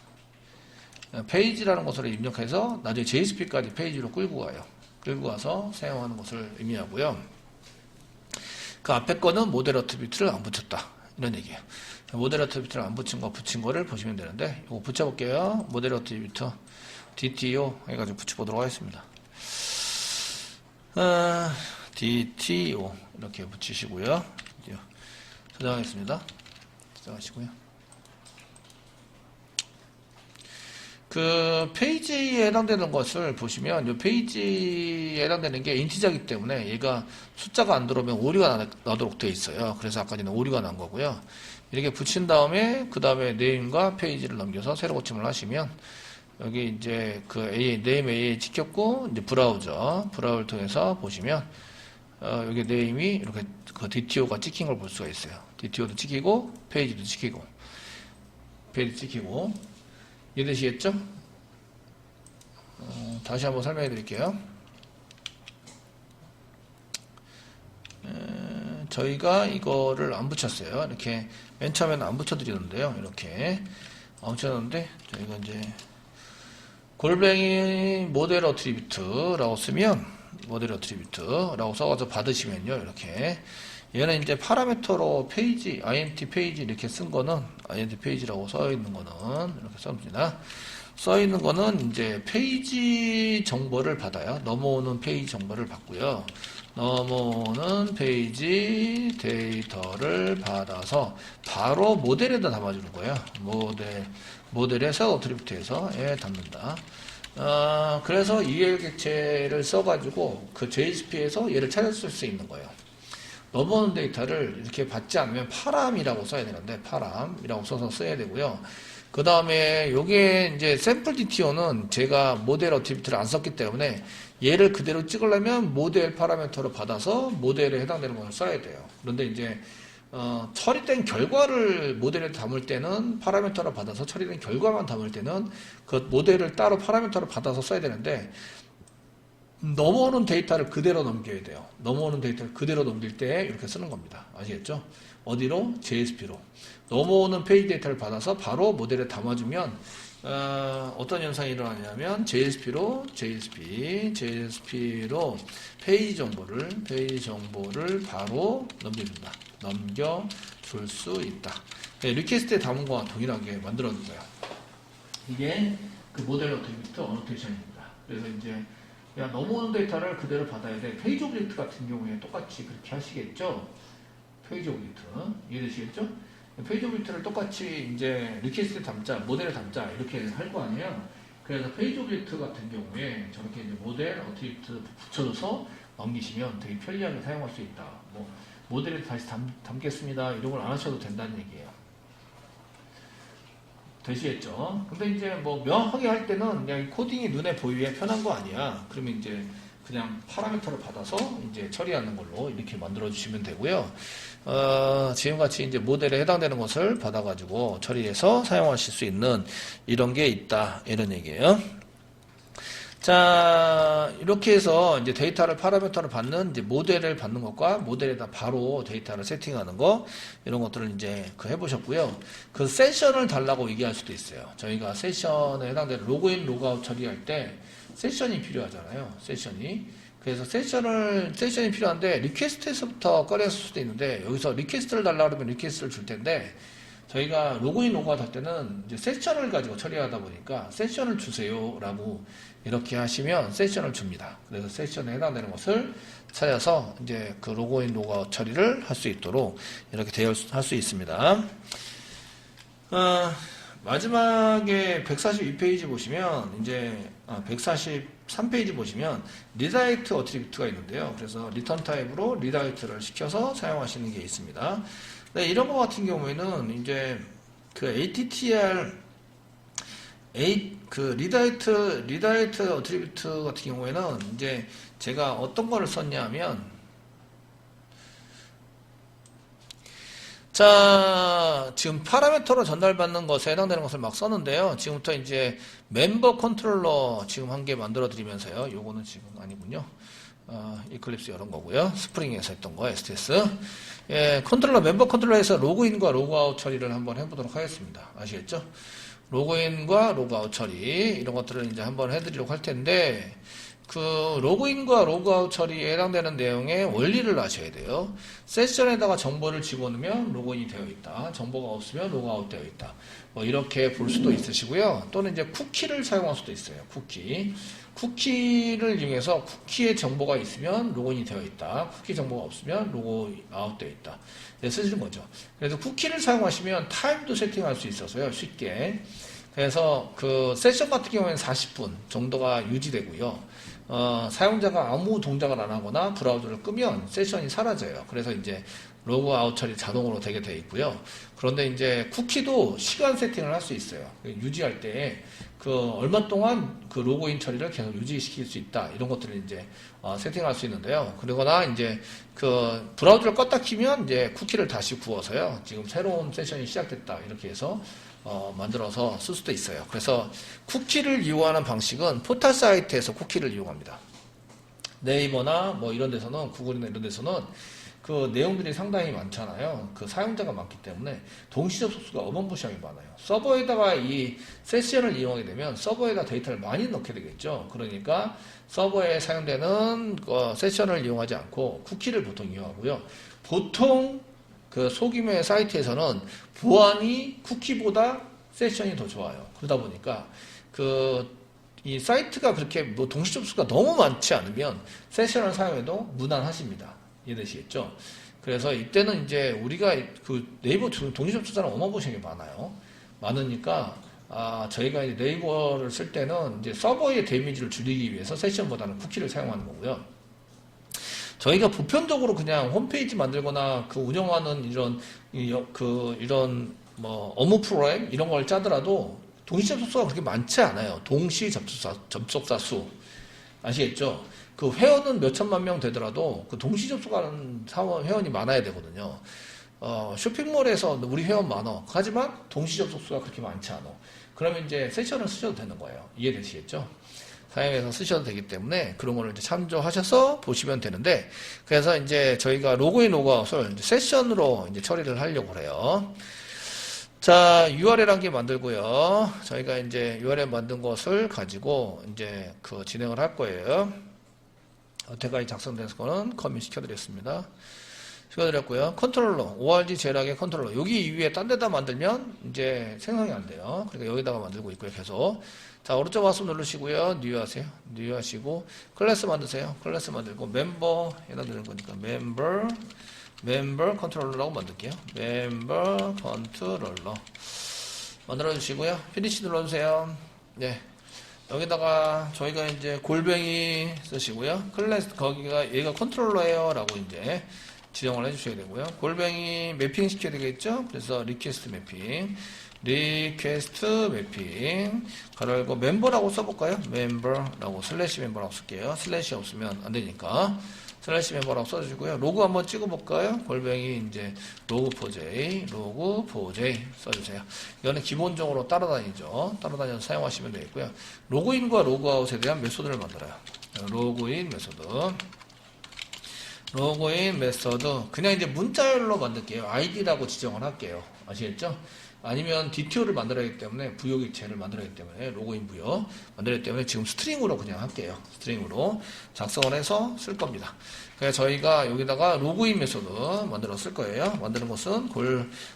페이지라는 것을 입력해서 나중에 JSP까지 페이지로 끌고 가요. 끌고 가서 사용하는 것을 의미하고요. 그 앞에 거는 모델 어트리뷰트를 안 붙였다. 이런 얘기예요. 모델 어트리뷰트를 안 붙인 거를 보시면 되는데 이거 붙여볼게요. 모델 어트리뷰트 DTO 해가지고 붙여보도록 하겠습니다. DTO 이렇게 붙이시고요. 저장하겠습니다. 저장하시고요. 그 페이지에 해당되는 것을 보시면 이 페이지에 해당되는 게 인티저이기 때문에 얘가 숫자가 안 들어오면 오류가 나도록 되어 있어요. 그래서 아까 전에 오류가 난 거고요. 이렇게 붙인 다음에 그 다음에 네임과 페이지를 넘겨서 새로 고침을 하시면 여기 이제 그 네임 AA 찍혔고 이제 브라우저를 통해서 보시면 여기 네임이 이렇게 그 DTO가 찍힌 걸 볼 수가 있어요. DTO도 찍히고 페이지도 찍히고 이해되시겠죠? 다시 한번 설명해 드릴게요. 저희가 이거를 안 붙였어요. 이렇게 맨 처음에는 안 붙여드리는데요. 이렇게 안 붙였는데 저희가 이제 골뱅이 모델 어트리뷰트라고 쓰면 모델 어트리뷰트라고 써서 받으시면요. 이렇게 얘는 이제 파라미터로 페이지 int 페이지 이렇게 쓴 거는 int 페이지라고 써 있는 거는 이렇게 씁니다. 써 있는 거는 이제 페이지 정보를 받아요. 넘어오는 페이지 정보를 받고요. 넘어오는 페이지 데이터를 받아서 바로 모델에다 담아주는 거예요. 모델에서 어트리뷰트에서 담는다. 그래서 EL 객체를 써가지고 그 JSP에서 얘를 찾을 수 있는 거예요. 넘어오는 데이터를 이렇게 받지 않으면 파람이라고 써야 되는데 파람이라고 써서 써야 되고요. 그 다음에 요게 이제 샘플 DTO는 제가 모델 어트리뷰트를 안 썼기 때문에 얘를 그대로 찍으려면 모델 파라미터를 받아서 모델에 해당되는 것을 써야 돼요. 그런데 이제 처리된 결과를 모델에 담을 때는 파라미터를 받아서 처리된 결과만 담을 때는 그 모델을 따로 파라미터를 받아서 써야 되는데 넘어오는 데이터를 그대로 넘겨야 돼요. 넘어오는 데이터를 그대로 넘길 때 이렇게 쓰는 겁니다. 아시겠죠? 어디로? JSP로. 넘어오는 페이지 데이터를 받아서 바로 모델에 담아주면 어떤 현상이 일어나냐면 JSP로 페이지 정보를 바로 넘겨줄 수 있다. 네, 리퀘스트에 담은 거와 동일하게 만들어준 거예요. 이게 그 모델 어트리뷰트 어노테이션입니다. 그래서 이제 넘어오는 데이터를 그대로 받아야 돼. 페이지 오브젝트 같은 경우에 똑같이 그렇게 하시겠죠? 페이지 오브젝트. 이해되시겠죠? 페이지 오브젝트를 똑같이 이제 리퀘스트에 담자, 모델에 담자, 이렇게 할 거 아니에요? 그래서 페이지 오브젝트 같은 경우에 저렇게 이제 모델 어트리뷰트 붙여줘서 넘기시면 되게 편리하게 사용할 수 있다. 뭐, 모델에 다시 담겠습니다. 이런 걸 안 하셔도 된다는 얘기예요. 되시겠죠? 근데 이제 뭐 명확하게 할 때는 그냥 코딩이 눈에 보이게 편한 거 아니야. 그러면 이제 그냥 파라미터를 받아서 이제 처리하는 걸로 이렇게 만들어 주시면 되고요. 지금같이 이제 모델에 해당되는 것을 받아가지고 처리해서 사용하실 수 있는 이런 게 있다. 이런 얘기예요. 자, 이렇게 해서 이제 데이터를 파라미터를 받는 이제 모델을 받는 것과 모델에다 바로 데이터를 세팅하는 거 이런 것들을 이제 해보셨고요. 그 세션을 달라고 얘기할 수도 있어요. 저희가 세션에 해당되는 로그인 로그아웃 처리할 때 세션이 필요하잖아요. 세션이. 그래서 세션이 필요한데 리퀘스트에서부터 꺼냈을 수도 있는데 여기서 리퀘스트를 달라 그러면 리퀘스트를 줄 텐데 저희가 로그인 로그아웃 할 때는 이제 세션을 가지고 처리하다 보니까 세션을 주세요라고 이렇게 하시면 세션을 줍니다. 그래서 세션에 해당되는 것을 찾아서 이제 그 로그인 로그아웃 처리를 할 수 있도록 이렇게 할 수 있습니다. 마지막에 142페이지 보시면 이제 143페이지 보시면 리다이렉트 어트리뷰트가 있는데요. 그래서 리턴 타입으로 리다이렉트를 시켜서 사용하시는 게 있습니다. 네, 이런 거 같은 경우에는 이제 그 ATTR 리다이렉트 어트리뷰트 같은 경우에는 이제 제가 어떤 거를 썼냐면 자, 지금 파라미터로 전달받는 것에 해당되는 것을 막 썼는데요. 지금부터 이제 멤버 컨트롤러 지금 한 개 만들어 드리면서요. 요거는 지금 아니군요. 이클립스 이런 거고요. 스프링에서 했던 거, STS. 예, 멤버 컨트롤러에서 로그인과 로그아웃 처리를 한번 해보도록 하겠습니다. 아시겠죠? 로그인과 로그아웃 처리, 이런 것들을 이제 한번 해드리려고 할 텐데, 그 로그인과 로그아웃 처리에 해당되는 내용의 원리를 아셔야 돼요. 세션에다가 정보를 집어넣으면 로그인이 되어 있다. 정보가 없으면 로그아웃 되어 있다. 뭐 이렇게 볼 수도 있으시고요. 또는 이제 쿠키를 사용할 수도 있어요. 쿠키를 이용해서 쿠키의 정보가 있으면 로그인이 되어 있다. 쿠키 정보가 없으면 로그아웃 되어 있다. 네, 쓰시는 거죠. 그래서 쿠키를 사용하시면 타임도 세팅할 수 있어서요. 쉽게. 그래서 그 세션 같은 경우에는 40분 정도가 유지되고요. 사용자가 아무 동작을 안 하거나 브라우저를 끄면 세션이 사라져요. 그래서 이제 로그아웃 처리 자동으로 되게 되어 있고요. 그런데 이제 쿠키도 시간 세팅을 할 수 있어요. 유지할 때 그 얼마 동안 그 로그인 처리를 계속 유지시킬 수 있다. 이런 것들을 이제 세팅할 수 있는데요. 그러거나 이제 그 브라우저를 껐다 키면 이제 쿠키를 다시 구워서요. 지금 새로운 세션이 시작됐다. 이렇게 해서 만들어서 쓸 수도 있어요. 그래서 쿠키를 이용하는 방식은 포털 사이트에서 쿠키를 이용합니다. 네이버나 뭐 이런 데서는, 구글이나 이런 데서는 그 내용들이 상당히 많잖아요. 그 사용자가 많기 때문에 동시 접속수가 어마무시하게 많아요. 서버에다가 이 세션을 이용하게 되면 서버에다 데이터를 많이 넣게 되겠죠. 그러니까 서버에 사용되는 세션을 이용하지 않고 쿠키를 보통 이용하고요. 보통 그 소규모의 사이트에서는 보안이 쿠키보다 세션이 더 좋아요. 그러다 보니까 이 사이트가 그렇게 뭐 동시 접수가 너무 많지 않으면 세션을 사용해도 무난하십니다. 이해되시겠죠? 그래서 이때는 이제 우리가 그 네이버 동시 접수자는 어마무시하게 많아요. 많으니까 저희가 이제 네이버를 쓸 때는 이제 서버의 데미지를 줄이기 위해서 세션보다는 쿠키를 사용하는 거고요. 저희가 보편적으로 그냥 홈페이지 만들거나 그 운영하는 이런 뭐 업무 프로그램 이런 걸 짜더라도 동시 접속사가 그렇게 많지 않아요. 동시 접속사 수 아시겠죠? 그 회원은 몇 천만 명 되더라도 그 동시 접속하는 회원이 많아야 되거든요. 쇼핑몰에서 우리 회원 많어. 하지만 동시 접속수가 그렇게 많지 않아. 그러면 이제 세션을 쓰셔도 되는 거예요. 이해되시겠죠? 사용해서 쓰셔도 되기 때문에 그런 거를 이제 참조하셔서 보시면 되는데, 그래서 이제 저희가 로그인, 로그아웃을 이제 세션으로 이제 처리를 하려고 그래요. 자, URL 한 개 만들고요. 저희가 이제 URL 만든 것을 가지고 이제 그 진행을 할 거예요. 어태가이 작성된 거는 커밋 시켜드렸습니다. 시켜드렸고요. 컨트롤러, ORG 제락의 컨트롤러. 여기 위에 딴 데다 만들면 이제 생성이 안 돼요. 그러니까 여기다가 만들고 있고요. 계속. 자, 오른쪽 마우스 누르시고요. 뉴 하세요. 뉴 하시고, 클래스 만드세요. 클래스 만들고, 멤버 해당 되는 거니까, 멤버 컨트롤러라고 만들게요. 멤버 컨트롤러. 만들어주시고요. 피니시 눌러주세요. 네. 여기다가 저희가 이제 골뱅이 쓰시고요. 클래스, 거기가 얘가 컨트롤러예요. 라고 이제 지정을 해주셔야 되고요. 골뱅이 매핑 시켜야 되겠죠? 그래서 리퀘스트 매핑. 가로 열고 멤버라고 써볼까요? 멤버라고 슬래시 멤버라고 쓸게요. 슬래시 없으면 안 되니까 슬래시 멤버라고 써주시고요. 로그 한번 찍어볼까요? 골뱅이 이제 로그4j 써주세요. 이거는 기본적으로 따라다니죠. 따라다녀서 사용하시면 되겠고요. 로그인과 로그아웃에 대한 메소드를 만들어요. 로그인 메소드 그냥 이제 문자열로 만들게요. id라고 지정을 할게요. 아시겠죠? 아니면 DTO를 만들어야 하기 때문에 부여객체를 만들어야 하기 때문에 로그인 부여 만들어야 하기 때문에 지금 스트링으로 그냥 할게요. 스트링으로 작성을 해서 쓸 겁니다. 그래서 저희가 여기다가 로그인 메소드 만들어 쓸 거예요. 만드는 것은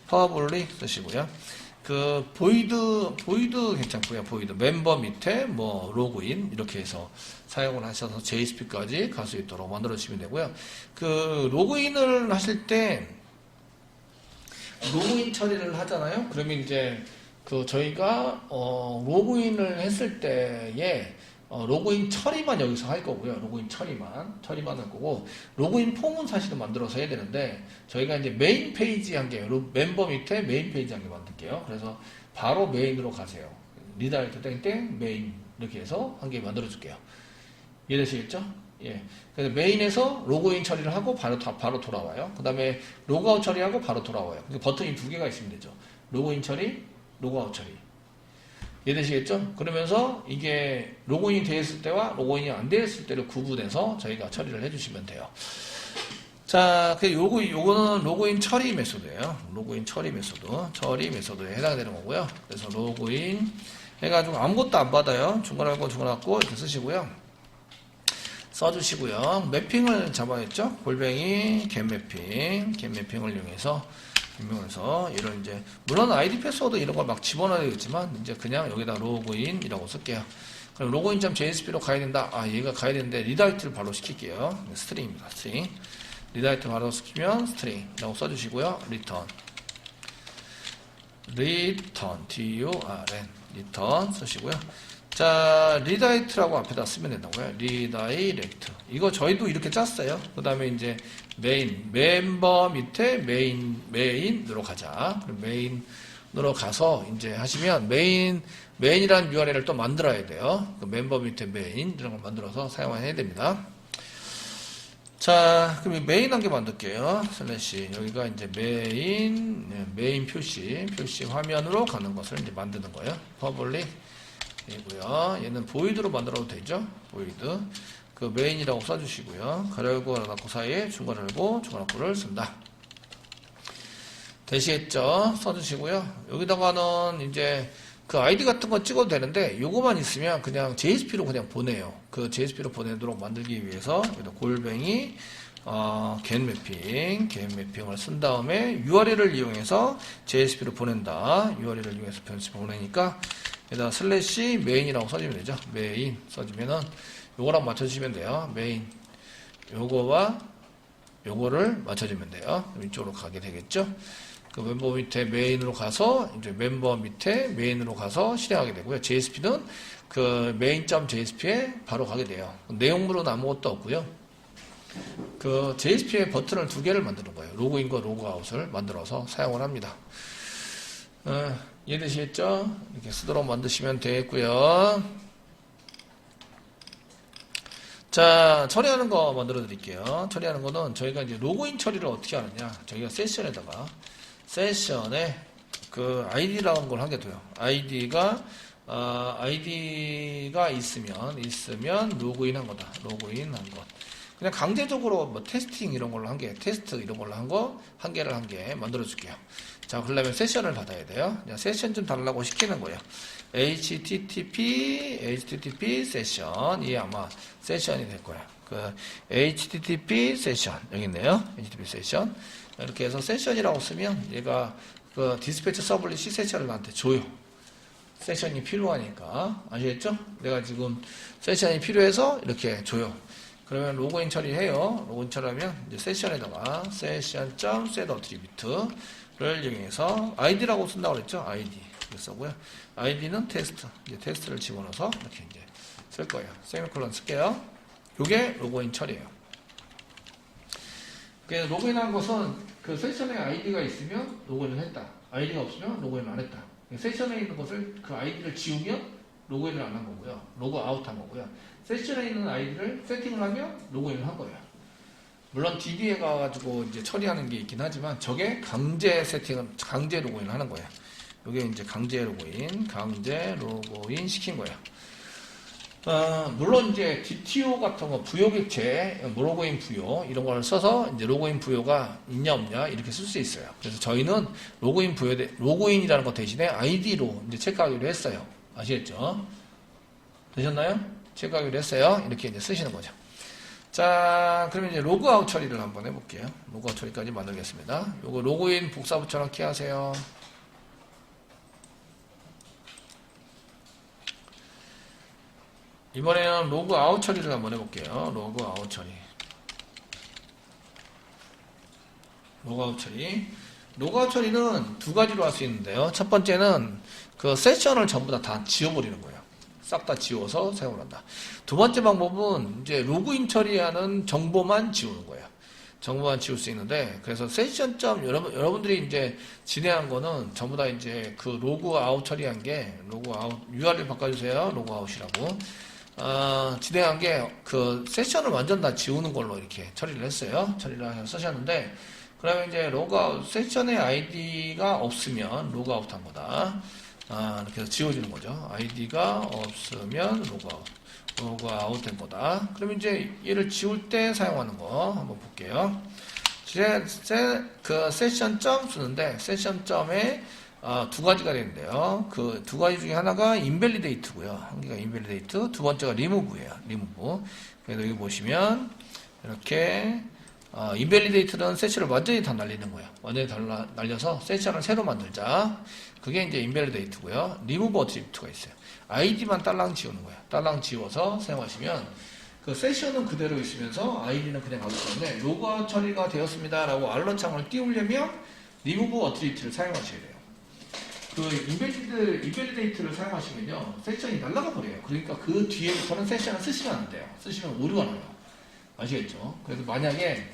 파워블리 쓰시고요. 그 보이드 괜찮고요. 보이드 멤버 밑에 뭐 로그인 이렇게 해서 사용을 하셔서 JSP까지 갈 수 있도록 만들어 주시면 되고요. 그 로그인을 하실 때 로그인 처리를 하잖아요. 그러면 이제 그 저희가 로그인을 했을 때에 로그인 처리만 여기서 할 거고요. 로그인 처리만 할 거고, 로그인 폼은 사실은 만들어서 해야 되는데 저희가 이제 메인 페이지 한 개, 멤버 밑에 메인 페이지 한 개 만들게요. 그래서 바로 메인으로 가세요. 리다이트 땡땡 메인 이렇게 해서 한 개 만들어 줄게요. 이해되시겠죠? 예. 그래서 메인에서 로그인 처리를 하고 바로 돌아와요. 그 다음에 로그아웃 처리하고 바로 돌아와요. 버튼이 두 개가 있으면 되죠. 로그인 처리, 로그아웃 처리. 이해되시겠죠? 그러면서 이게 로그인이 되어 있을 때와 로그인이 안 되어 있을 때를 구분해서 저희가 처리를 해주시면 돼요. 자, 요거는 로그인 처리 메소드예요. 로그인 처리 메소드에 해당되는 거고요. 그래서 로그인 해가지고 아무것도 안 받아요. 중간에 갖고 이렇게 쓰시고요. 써주시고요. 매핑을 잡아야겠죠? 골뱅이 겟 매핑을 이용해서 얘를 이제 물론 아이디 패스워드 이런 걸 막 집어넣어야 되겠지만 이제 그냥 여기다 로그인이라고 쓸게요. 그럼 로그인.jsp로 가야 된다. 얘가 가야 되는데 리다이트를 바로 시킬게요. 스트링입니다. 스트링. 리다이트 바로 시키면 스트링이라고 써주시고요. 리턴 리턴 쓰시고요. 자, 리다이렉트라고 앞에다 쓰면 된다고요. 리다이렉트. 이거 저희도 이렇게 짰어요. 그 다음에 이제 멤버 밑에 메인으로 가자. 그럼 메인으로 가서 이제 하시면 메인이라는 URL을 또 만들어야 돼요. 그 멤버 밑에 메인 이런 걸 만들어서 사용해야 됩니다. 자, 그럼 메인 한 개 만들게요. 슬래시 여기가 이제 메인 표시 화면으로 가는 것을 이제 만드는 거예요. 퍼블릭 이고요. 얘는 보이드로 만들어도 되죠. 보이드. 그 메인이라고 써주시고요. 가로 열고 닫고 사이에 중괄호 열고 중괄호를 쓴다. 되시겠죠? 써주시고요. 여기다가는 이제 그 아이디 같은 거 찍어도 되는데 요거만 있으면 그냥 JSP로 그냥 보내요. 그 JSP로 보내도록 만들기 위해서 여기다 골뱅이 겟 매핑을 쓴 다음에 URL을 이용해서 JSP로 보낸다. URL을 이용해서 보내니까 여기다 슬래시 메인이라고 써주면 되죠. 메인 써주면은 요거랑 맞춰주시면 돼요. 메인 요거와 요거를 맞춰주면 돼요. 이쪽으로 가게 되겠죠. 그 멤버 밑에 메인으로 가서 이제 멤버 밑에 메인으로 가서 실행하게 되고요. JSP는 그 main.jsp에 바로 가게 돼요. 내용물은 아무것도 없고요. 그 JSP의 버튼을 두 개를 만드는 거예요. 로그인과 로그아웃을 만들어서 사용을 합니다. 이해되시겠죠? 이렇게 쓰도록 만드시면 되겠고요. 자, 처리하는 거 만들어 드릴게요. 처리하는 거는 저희가 이제 로그인 처리를 어떻게 하느냐. 저희가 세션에다가, 세션에 그 아이디라는 걸 하게 돼요. 아이디가 있으면 로그인 한 거다. 로그인 한 것. 그냥 강제적으로 뭐 테스팅 이런 걸로 테스트 이런 걸로 한 개 만들어 줄게요. 자, 그러려면 세션을 받아야 돼요. 세션 좀 달라고 시키는 거예요. http 세션. 이게 아마 세션이 될 거예요. 그 http 세션. 여기 있네요. http 세션. 이렇게 해서 세션이라고 쓰면 얘가 그 디스패치 서블릿이 세션을 나한테 줘요. 세션이 필요하니까. 아시겠죠? 내가 지금 세션이 필요해서 이렇게 줘요. 그러면 로그인 처리해요. 로그인 처리하면 이제 세션에다가 session.setAttribute를 이용해서 아이디라고 쓴다고 그랬죠? 아이디. 이렇게 쓰고요. 아이디는 테스트. 이제 테스트를 집어넣어서 이렇게 이제 쓸 거예요. 세미콜론 쓸게요. 요게 로그인 처리예요. 그래서 로그인한 것은 그 세션에 아이디가 있으면 로그인을 했다. 아이디가 없으면 로그인을 안 했다. 세션에 있는 것을 그 아이디를 지우면 로그인을 안 한 거고요. 로그 아웃 한 거고요. 세션에 있는 아이디를 세팅을 하면 로그인을 한 거예요. 물론 DB에 가가지고 이제 처리하는 게 있긴 하지만 저게 강제 로그인을 하는 거예요. 이게 이제 강제 로그인 시킨 거예요. 물론 이제 DTO 같은 거 부여 객체, 로그인 부여 이런 걸 써서 이제 로그인 부여가 있냐 없냐 이렇게 쓸 수 있어요. 그래서 저희는 로그인이라는 거 대신에 아이디로 이제 체크하기로 했어요. 아시겠죠? 되셨나요? 체크하기로 했어요. 이렇게 이제 쓰시는 거죠. 자, 그러면 이제 로그아웃 처리를 한번 해볼게요. 로그아웃 처리까지 만들겠습니다. 요거 로그인 복사 붙여넣기 하세요. 이번에는 로그아웃 처리를 한번 해볼게요. 로그아웃 처리. 로그아웃 처리는 두 가지로 할 수 있는데요. 첫 번째는 그 세션을 전부 다 지워버리는 거예요. 싹 다 지워서 사용을 한다. 두 번째 방법은 이제 로그인 처리하는 정보만 지우는 거예요. 정보만 지울 수 있는데, 그래서 세션 여러분들이 이제 진행한 거는 전부 다 이제 그 로그아웃 처리한 게, URL 바꿔주세요. 로그아웃이라고. 진행한 게 그 세션을 완전 다 지우는 걸로 이렇게 처리를 했어요. 처리를 해서 쓰셨는데, 그러면 이제 세션의 아이디가 없으면 로그아웃 한 거다. 이렇게 해서 지워지는 거죠. 아이디가 없으면 로그아웃 된 거다. 그러면 이제 얘를 지울 때 사용하는 거 한번 볼게요. 그 세션.점 쓰는데, 세션.점에 두 가지가 되는데요. 그 두 가지 중에 하나가 invalidate고요. 한 개가 invalidate, 두 번째가 remove예요. remove. 그래서 여기 보시면 이렇게 invalidate는 세션을 완전히 다 날리는 거예요. 완전히 다 날려서 세션을 새로 만들자. 그게 이제 invalidate고요. remove attribute가 있어요. id만 딸랑 지우는 거예요. 딸랑 지워서 사용하시면 그 세션은 그대로 있으면서 id는 그냥 가기 때문에 로그아웃 처리가 되었습니다라고 알런 창을 띄우려면 remove attribute를 사용하셔야 돼요. 그 invalidate를 사용하시면요, 세션이 날아가 버려요. 그러니까 그 뒤에부터는 세션을 쓰시면 안 돼요. 쓰시면 오류가 나요. 아시겠죠? 그래서 만약에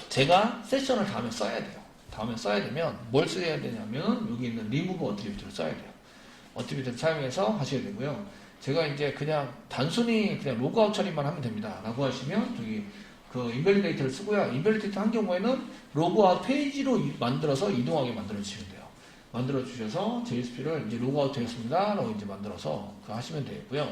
제가 세션을 다음에 써야 돼요. 다음에 써야 되면 뭘 써야 되냐면 여기 있는 remove attribute를 써야 돼요. attribute를 사용해서 하셔야 되고요. 제가 이제 그냥 단순히 그냥 로그아웃 처리만 하면 됩니다. 라고 하시면 저기 그 invalidate를 쓰고요. invalidate 한 경우에는 로그아웃 페이지로 만들어서 이동하게 만들어 주시면 돼요. 만들어 주셔서 JSP를 이제 로그아웃 되었습니다. 라고 이제 만들어서 하시면 되고요.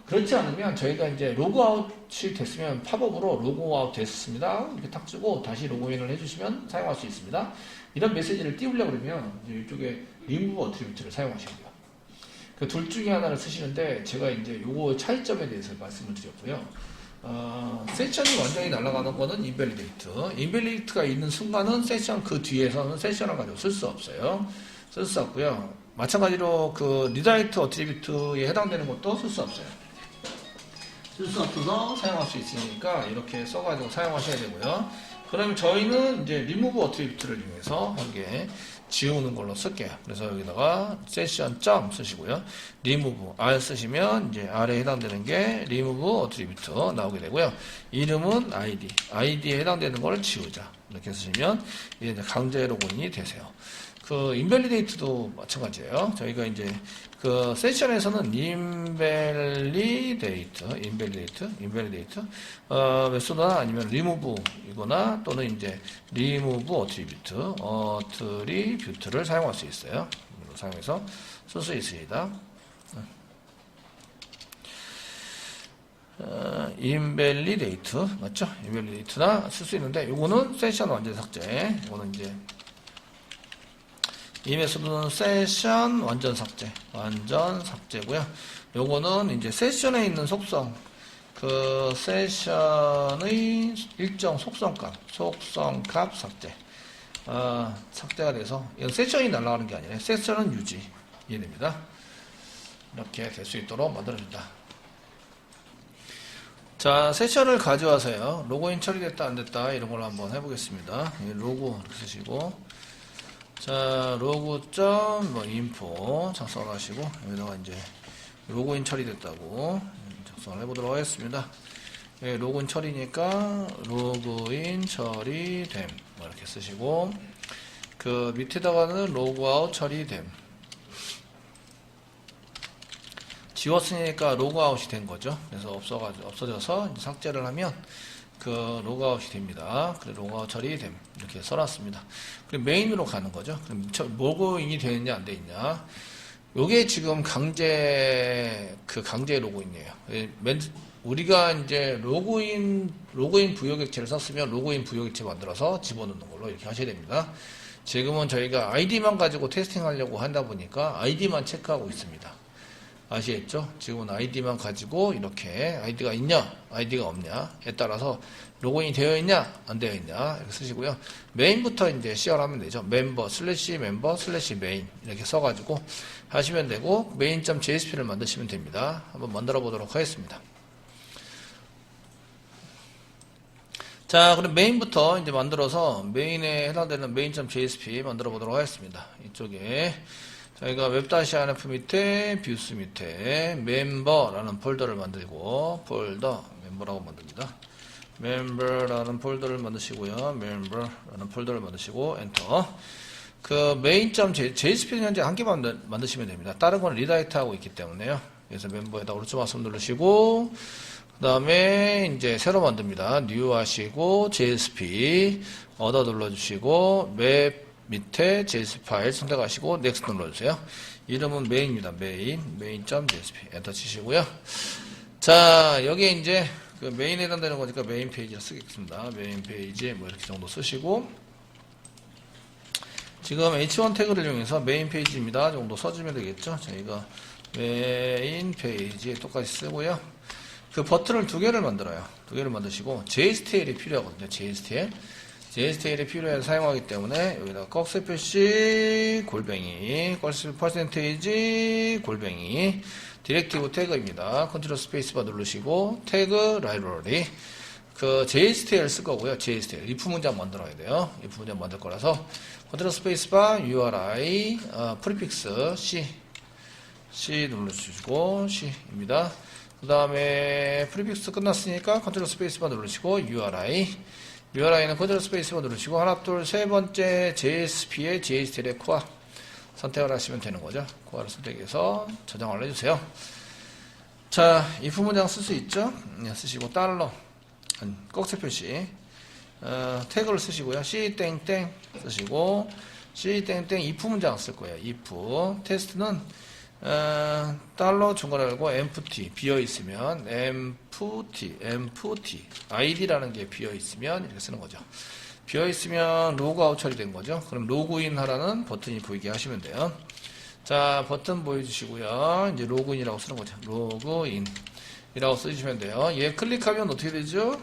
그렇지 않으면 저희가 이제 로그아웃이 됐으면 팝업으로 로그아웃 됐습니다. 이렇게 탁 쓰고 다시 로그인을 해주시면 사용할 수 있습니다. 이런 메시지를 띄우려고 그러면 이쪽에 remove attribute를 사용하셔야 돼요. 그 둘 중에 하나를 쓰시는데 제가 이제 요거 차이점에 대해서 말씀을 드렸고요. 세션이 완전히 날아가는 거는 invalidate가 있는 순간은 세션 그 뒤에서는 세션을 가지고 쓸 수 없어요. 쓸 수 없고요. 마찬가지로 그 redirect attribute에 해당되는 것도 쓸 수 없어요. 쓸 수 없어서 사용할 수 있으니까 이렇게 써가지고 사용하셔야 되고요. 그러면 저희는 이제 remove attribute를 이용해서 한 개 지우는 걸로 쓸게요. 그래서 여기다가 session.점 쓰시고요. remove r 쓰시면 이제 r에 해당되는 게 remove attribute 나오게 되고요. 이름은 id에 해당되는 걸 지우자. 이렇게 쓰시면 이제 강제 로그인이 되세요. 그 인밸리데이트도 마찬가지예요. 저희가 이제 그 세션에서는 인밸리데이트 메소드나 아니면 리무브이거나 또는 이제 리무브 어트리뷰트를 사용할 수 있어요. 사용해서 쓸 수 있습니다. 인밸리데이트 맞죠? 인밸리데이트나 쓸 수 있는데 요거는 세션 완전 삭제. 요거는 이제 이 메소드는 세션 완전 삭제고요. 요거는 이제 세션에 있는 속성, 그 세션의 일정 속성값 삭제. 삭제가 돼서 이건 세션이 날아가는 게 아니라 세션은 유지. 이해됩니다. 이렇게 될 수 있도록 만들어준다. 자, 세션을 가져와서요. 로그인 처리됐다 안 됐다 이런 걸 한번 해보겠습니다. 로그 이렇게 쓰시고. 자, 로그.info 작성을 하시고, 여기다가 이제 로그인 처리됐다고 작성을 해보도록 하겠습니다. 예, 로그인 처리니까 로그인 처리됨 이렇게 쓰시고, 그 밑에다가는 로그아웃 처리됨. 지웠으니까 로그아웃이 된 거죠. 그래서 없어져서 이제 삭제를 하면 그 로그아웃이 됩니다. 그래 로그아웃 처리됨 이렇게 써놨습니다. 그리고 메인으로 가는 거죠. 그럼 로그인이 되느냐 안 되느냐. 요게 지금 강제 로그인이에요. 우리가 이제 로그인 부여객체를 썼으면 로그인 부여객체 만들어서 집어넣는 걸로 이렇게 하셔야 됩니다. 지금은 저희가 아이디만 가지고 테스팅하려고 한다 보니까 아이디만 체크하고 있습니다. 아시겠죠? 지금은 아이디만 가지고 이렇게 아이디가 있냐 아이디가 없냐에 따라서 로그인이 되어 있냐 안 되어 있냐 이렇게 쓰시고요. 메인부터 이제 시작을 하면 되죠. 멤버 메인 이렇게 써가지고 하시면 되고 main.jsp를 만드시면 됩니다. 한번 만들어 보도록 하겠습니다. 자, 그럼 메인부터 이제 만들어서 메인에 해당되는 main.jsp 만들어 보도록 하겠습니다. 이쪽에 저희가 웹-INF 밑에 뷰스 밑에 멤버라는 폴더를 만들고 멤버라고 만듭니다. 멤버라는 폴더를 만드시고요. 멤버라는 폴더를 만드시고 엔터. 그 main.jsp는 현재 한 개만 만드시면 됩니다. 다른 건 리다이트 하고 있기 때문에요. 그래서 멤버에다 오른쪽 마우스 누르시고 그 다음에 이제 새로 만듭니다. new 하시고 JSP 얻어 눌러주시고 맵 밑에 JSP 파일 선택하시고 next 눌러주세요. 이름은 메인입니다. main.jsp 엔터 치시고요. 자, 여기에 이제 그 메인에 해당되는 거니까 메인 페이지를 쓰겠습니다. 메인 페이지 뭐 이렇게 정도 쓰시고 지금 h1 태그를 이용해서 메인 페이지입니다 정도 써주면 되겠죠. 저희가 메인 페이지에 똑같이 쓰고요. 그 버튼을 두 개를 만들어요. 두 개를 만드시고 JSTL이 필요하거든요. JSTL이 필요해서 사용하기 때문에 여기다가 꺽쇠 표시 %% 디렉티브 태그입니다. 컨트롤 스페이스바 누르시고 태그 라이브러리 그 JSTL 쓸 거고요. JSTL if 문장 만들어야 돼요. if 문장 만들 거라서 컨트롤 스페이스바 URI 프리픽스 C 눌러주시고 C입니다. 그 다음에 프리픽스 끝났으니까 컨트롤 스페이스바 누르시고 URI는 컨트롤 스페이스바 누르시고 하나 둘 세 번째 JSP의 JSTL의 코어 선택을 하시면 되는 거죠. 코어를 선택해서 저장을 해주세요. 자, if 문장 쓸 수 있죠? 쓰시고 달러 꺽쇠 표시 태그를 쓰시고요. C 땡땡 쓰시고 C 땡땡 if 문장 쓸 거예요. if 테스트는 달러 중간에 열고 empty 비어 있으면 empty id라는 게 비어 있으면 이렇게 쓰는 거죠. 비어 있으면 로그아웃 처리된 거죠. 그럼 로그인 하라는 버튼이 보이게 하시면 돼요. 자, 버튼 보여주시고요. 이제 로그인이라고 쓰는 거죠. 로그인이라고 쓰시면 돼요. 얘 클릭하면 어떻게 되죠?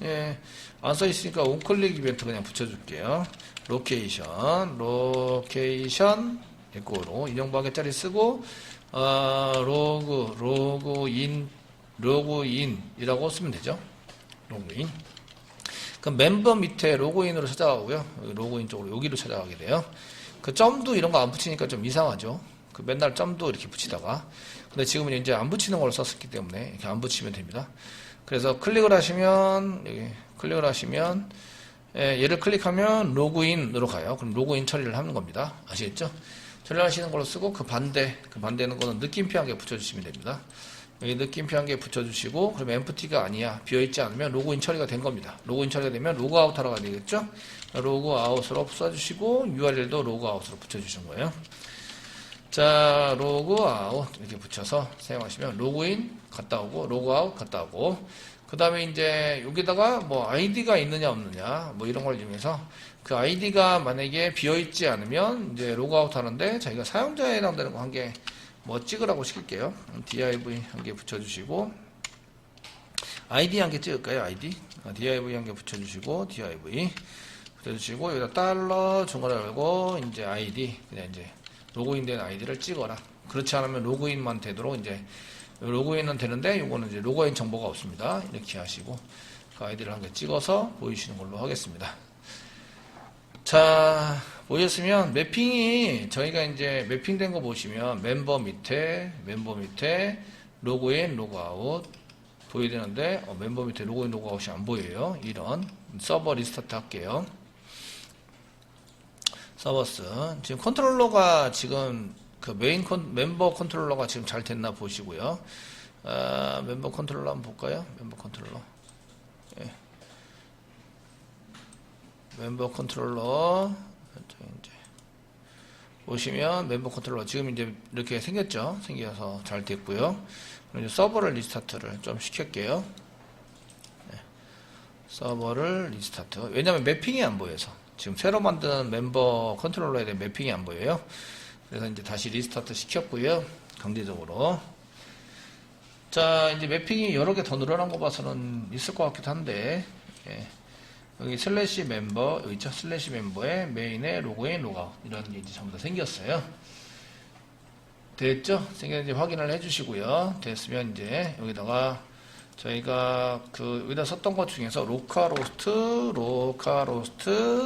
예, 안 써 있으니까 onClick 이벤트 그냥 붙여줄게요. 로케이션 에코로 인용박에짜리 쓰고 로그인이라고 쓰면 되죠. 로그인. 그럼 멤버 밑에 로그인으로 찾아가고요. 로그인 쪽으로 여기로 찾아가게 돼요. 그 점도 이런 거 안 붙이니까 좀 이상하죠. 그 맨날 점도 이렇게 붙이다가. 근데 지금은 이제 안 붙이는 걸 썼기 때문에 이렇게 안 붙이면 됩니다. 그래서 클릭을 하시면 여기 클릭을 하시면 얘를 클릭하면 로그인으로 가요. 그럼 로그인 처리를 하는 겁니다. 아시겠죠? 처리하시는 걸로 쓰고 그 반대는 거는 느낌표 한 개 붙여주시면 됩니다. 여기 느낌표 한 개 붙여주시고, 그럼 empty가 아니야, 비어있지 않으면 로그인 처리가 된 겁니다. 로그인 처리가 되면 로그아웃 하러 가야 되겠죠? 로그아웃으로 써주시고, URL도 로그아웃으로 붙여주시는 거예요. 자, 로그아웃 이렇게 붙여서 사용하시면 로그인 갔다 오고, 로그아웃 갔다 오고, 그 다음에 이제 여기다가 뭐 아이디가 있느냐 없느냐 뭐 이런 걸 이용해서 그 아이디가 만약에 비어있지 않으면 이제 로그아웃 하는데 자기가 사용자에 해당되는 거 한 개 뭐 찍으라고 시킬게요. div 한 개 붙여주시고, id 한 개 찍을까요? id div 한 개 붙여주시고, div 붙여주시고, 여기다 달러 중괄호 열고 이제 id 그냥 이제 로그인된 아이디를 찍어라. 그렇지 않으면 로그인만 되도록 이제 로그인은 되는데 요거는 이제 로그인 정보가 없습니다. 이렇게 하시고 그 아이디를 한 개 찍어서 보이시는 걸로 하겠습니다. 자, 보셨으면 매핑이 저희가 이제 매핑된 거 보시면 멤버 밑에 로그인 로그아웃 보여야 되는데 멤버 밑에 로그인 로그아웃이 안 보여요. 이런 서버 리스타트 할게요. 서버스 지금 컨트롤러가 지금 그 멤버 컨트롤러가 지금 잘 됐나 보시고요. 멤버 컨트롤러 한번 볼까요? 멤버 컨트롤러. 예. 멤버 컨트롤러. 이제 보시면 멤버 컨트롤러 지금 이제 이렇게 생겼죠? 생겨서 잘 됐고요. 그럼 이제 서버를 리스타트를 좀 시킬게요. 네. 서버를 리스타트. 왜냐면 매핑이 안 보여서. 지금 새로 만든 멤버 컨트롤러에 대한 매핑이 안 보여요. 그래서 이제 다시 리스타트 시켰고요. 강제적으로. 자, 이제 매핑이 여러 개 더 늘어난 거 봐서는 있을 것 같기도 한데, 예. 여기 슬래시 멤버, 여기 있죠? 슬래시 멤버에 메인에 로그인, 로그아웃. 이런 게 이제 전부 다 생겼어요. 됐죠? 생겼는지 확인을 해주시고요. 됐으면 이제 여기다가 저희가 여기다 썼던 것 중에서 로카로스트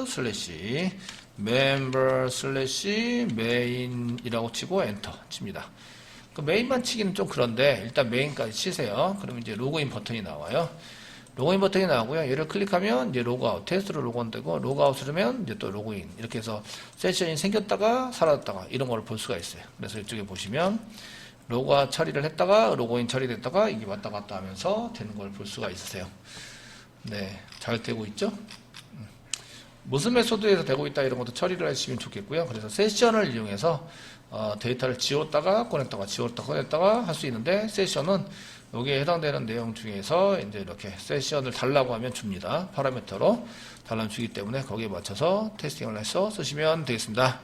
슬래시 멤버 슬래시 메인이라고 치고 엔터 칩니다. 그 메인만 치기는 좀 그런데 일단 메인까지 치세요. 그러면 이제 로그인 버튼이 나와요. 로그인 버튼이 나오고요. 얘를 클릭하면 이제 로그아웃, 테스트로 로그인 되고, 로그아웃을 하면 이제 또 로그인. 이렇게 해서 세션이 생겼다가 사라졌다가 이런 걸 볼 수가 있어요. 그래서 이쪽에 보시면 로그아웃 처리를 했다가 로그인 처리됐다가 이게 왔다 갔다 하면서 되는 걸 볼 수가 있으세요. 네, 잘 되고 있죠? 무슨 메소드에서 되고 있다 이런 것도 처리를 하시면 좋겠고요. 그래서 세션을 이용해서 데이터를 지웠다가 꺼냈다가 지웠다가 꺼냈다가 할 수 있는데, 세션은 여기에 해당되는 내용 중에서 이제 이렇게 세션을 달라고 하면 줍니다. 파라미터로 달라면 주기 때문에 거기에 맞춰서 테스팅을 해서 쓰시면 되겠습니다.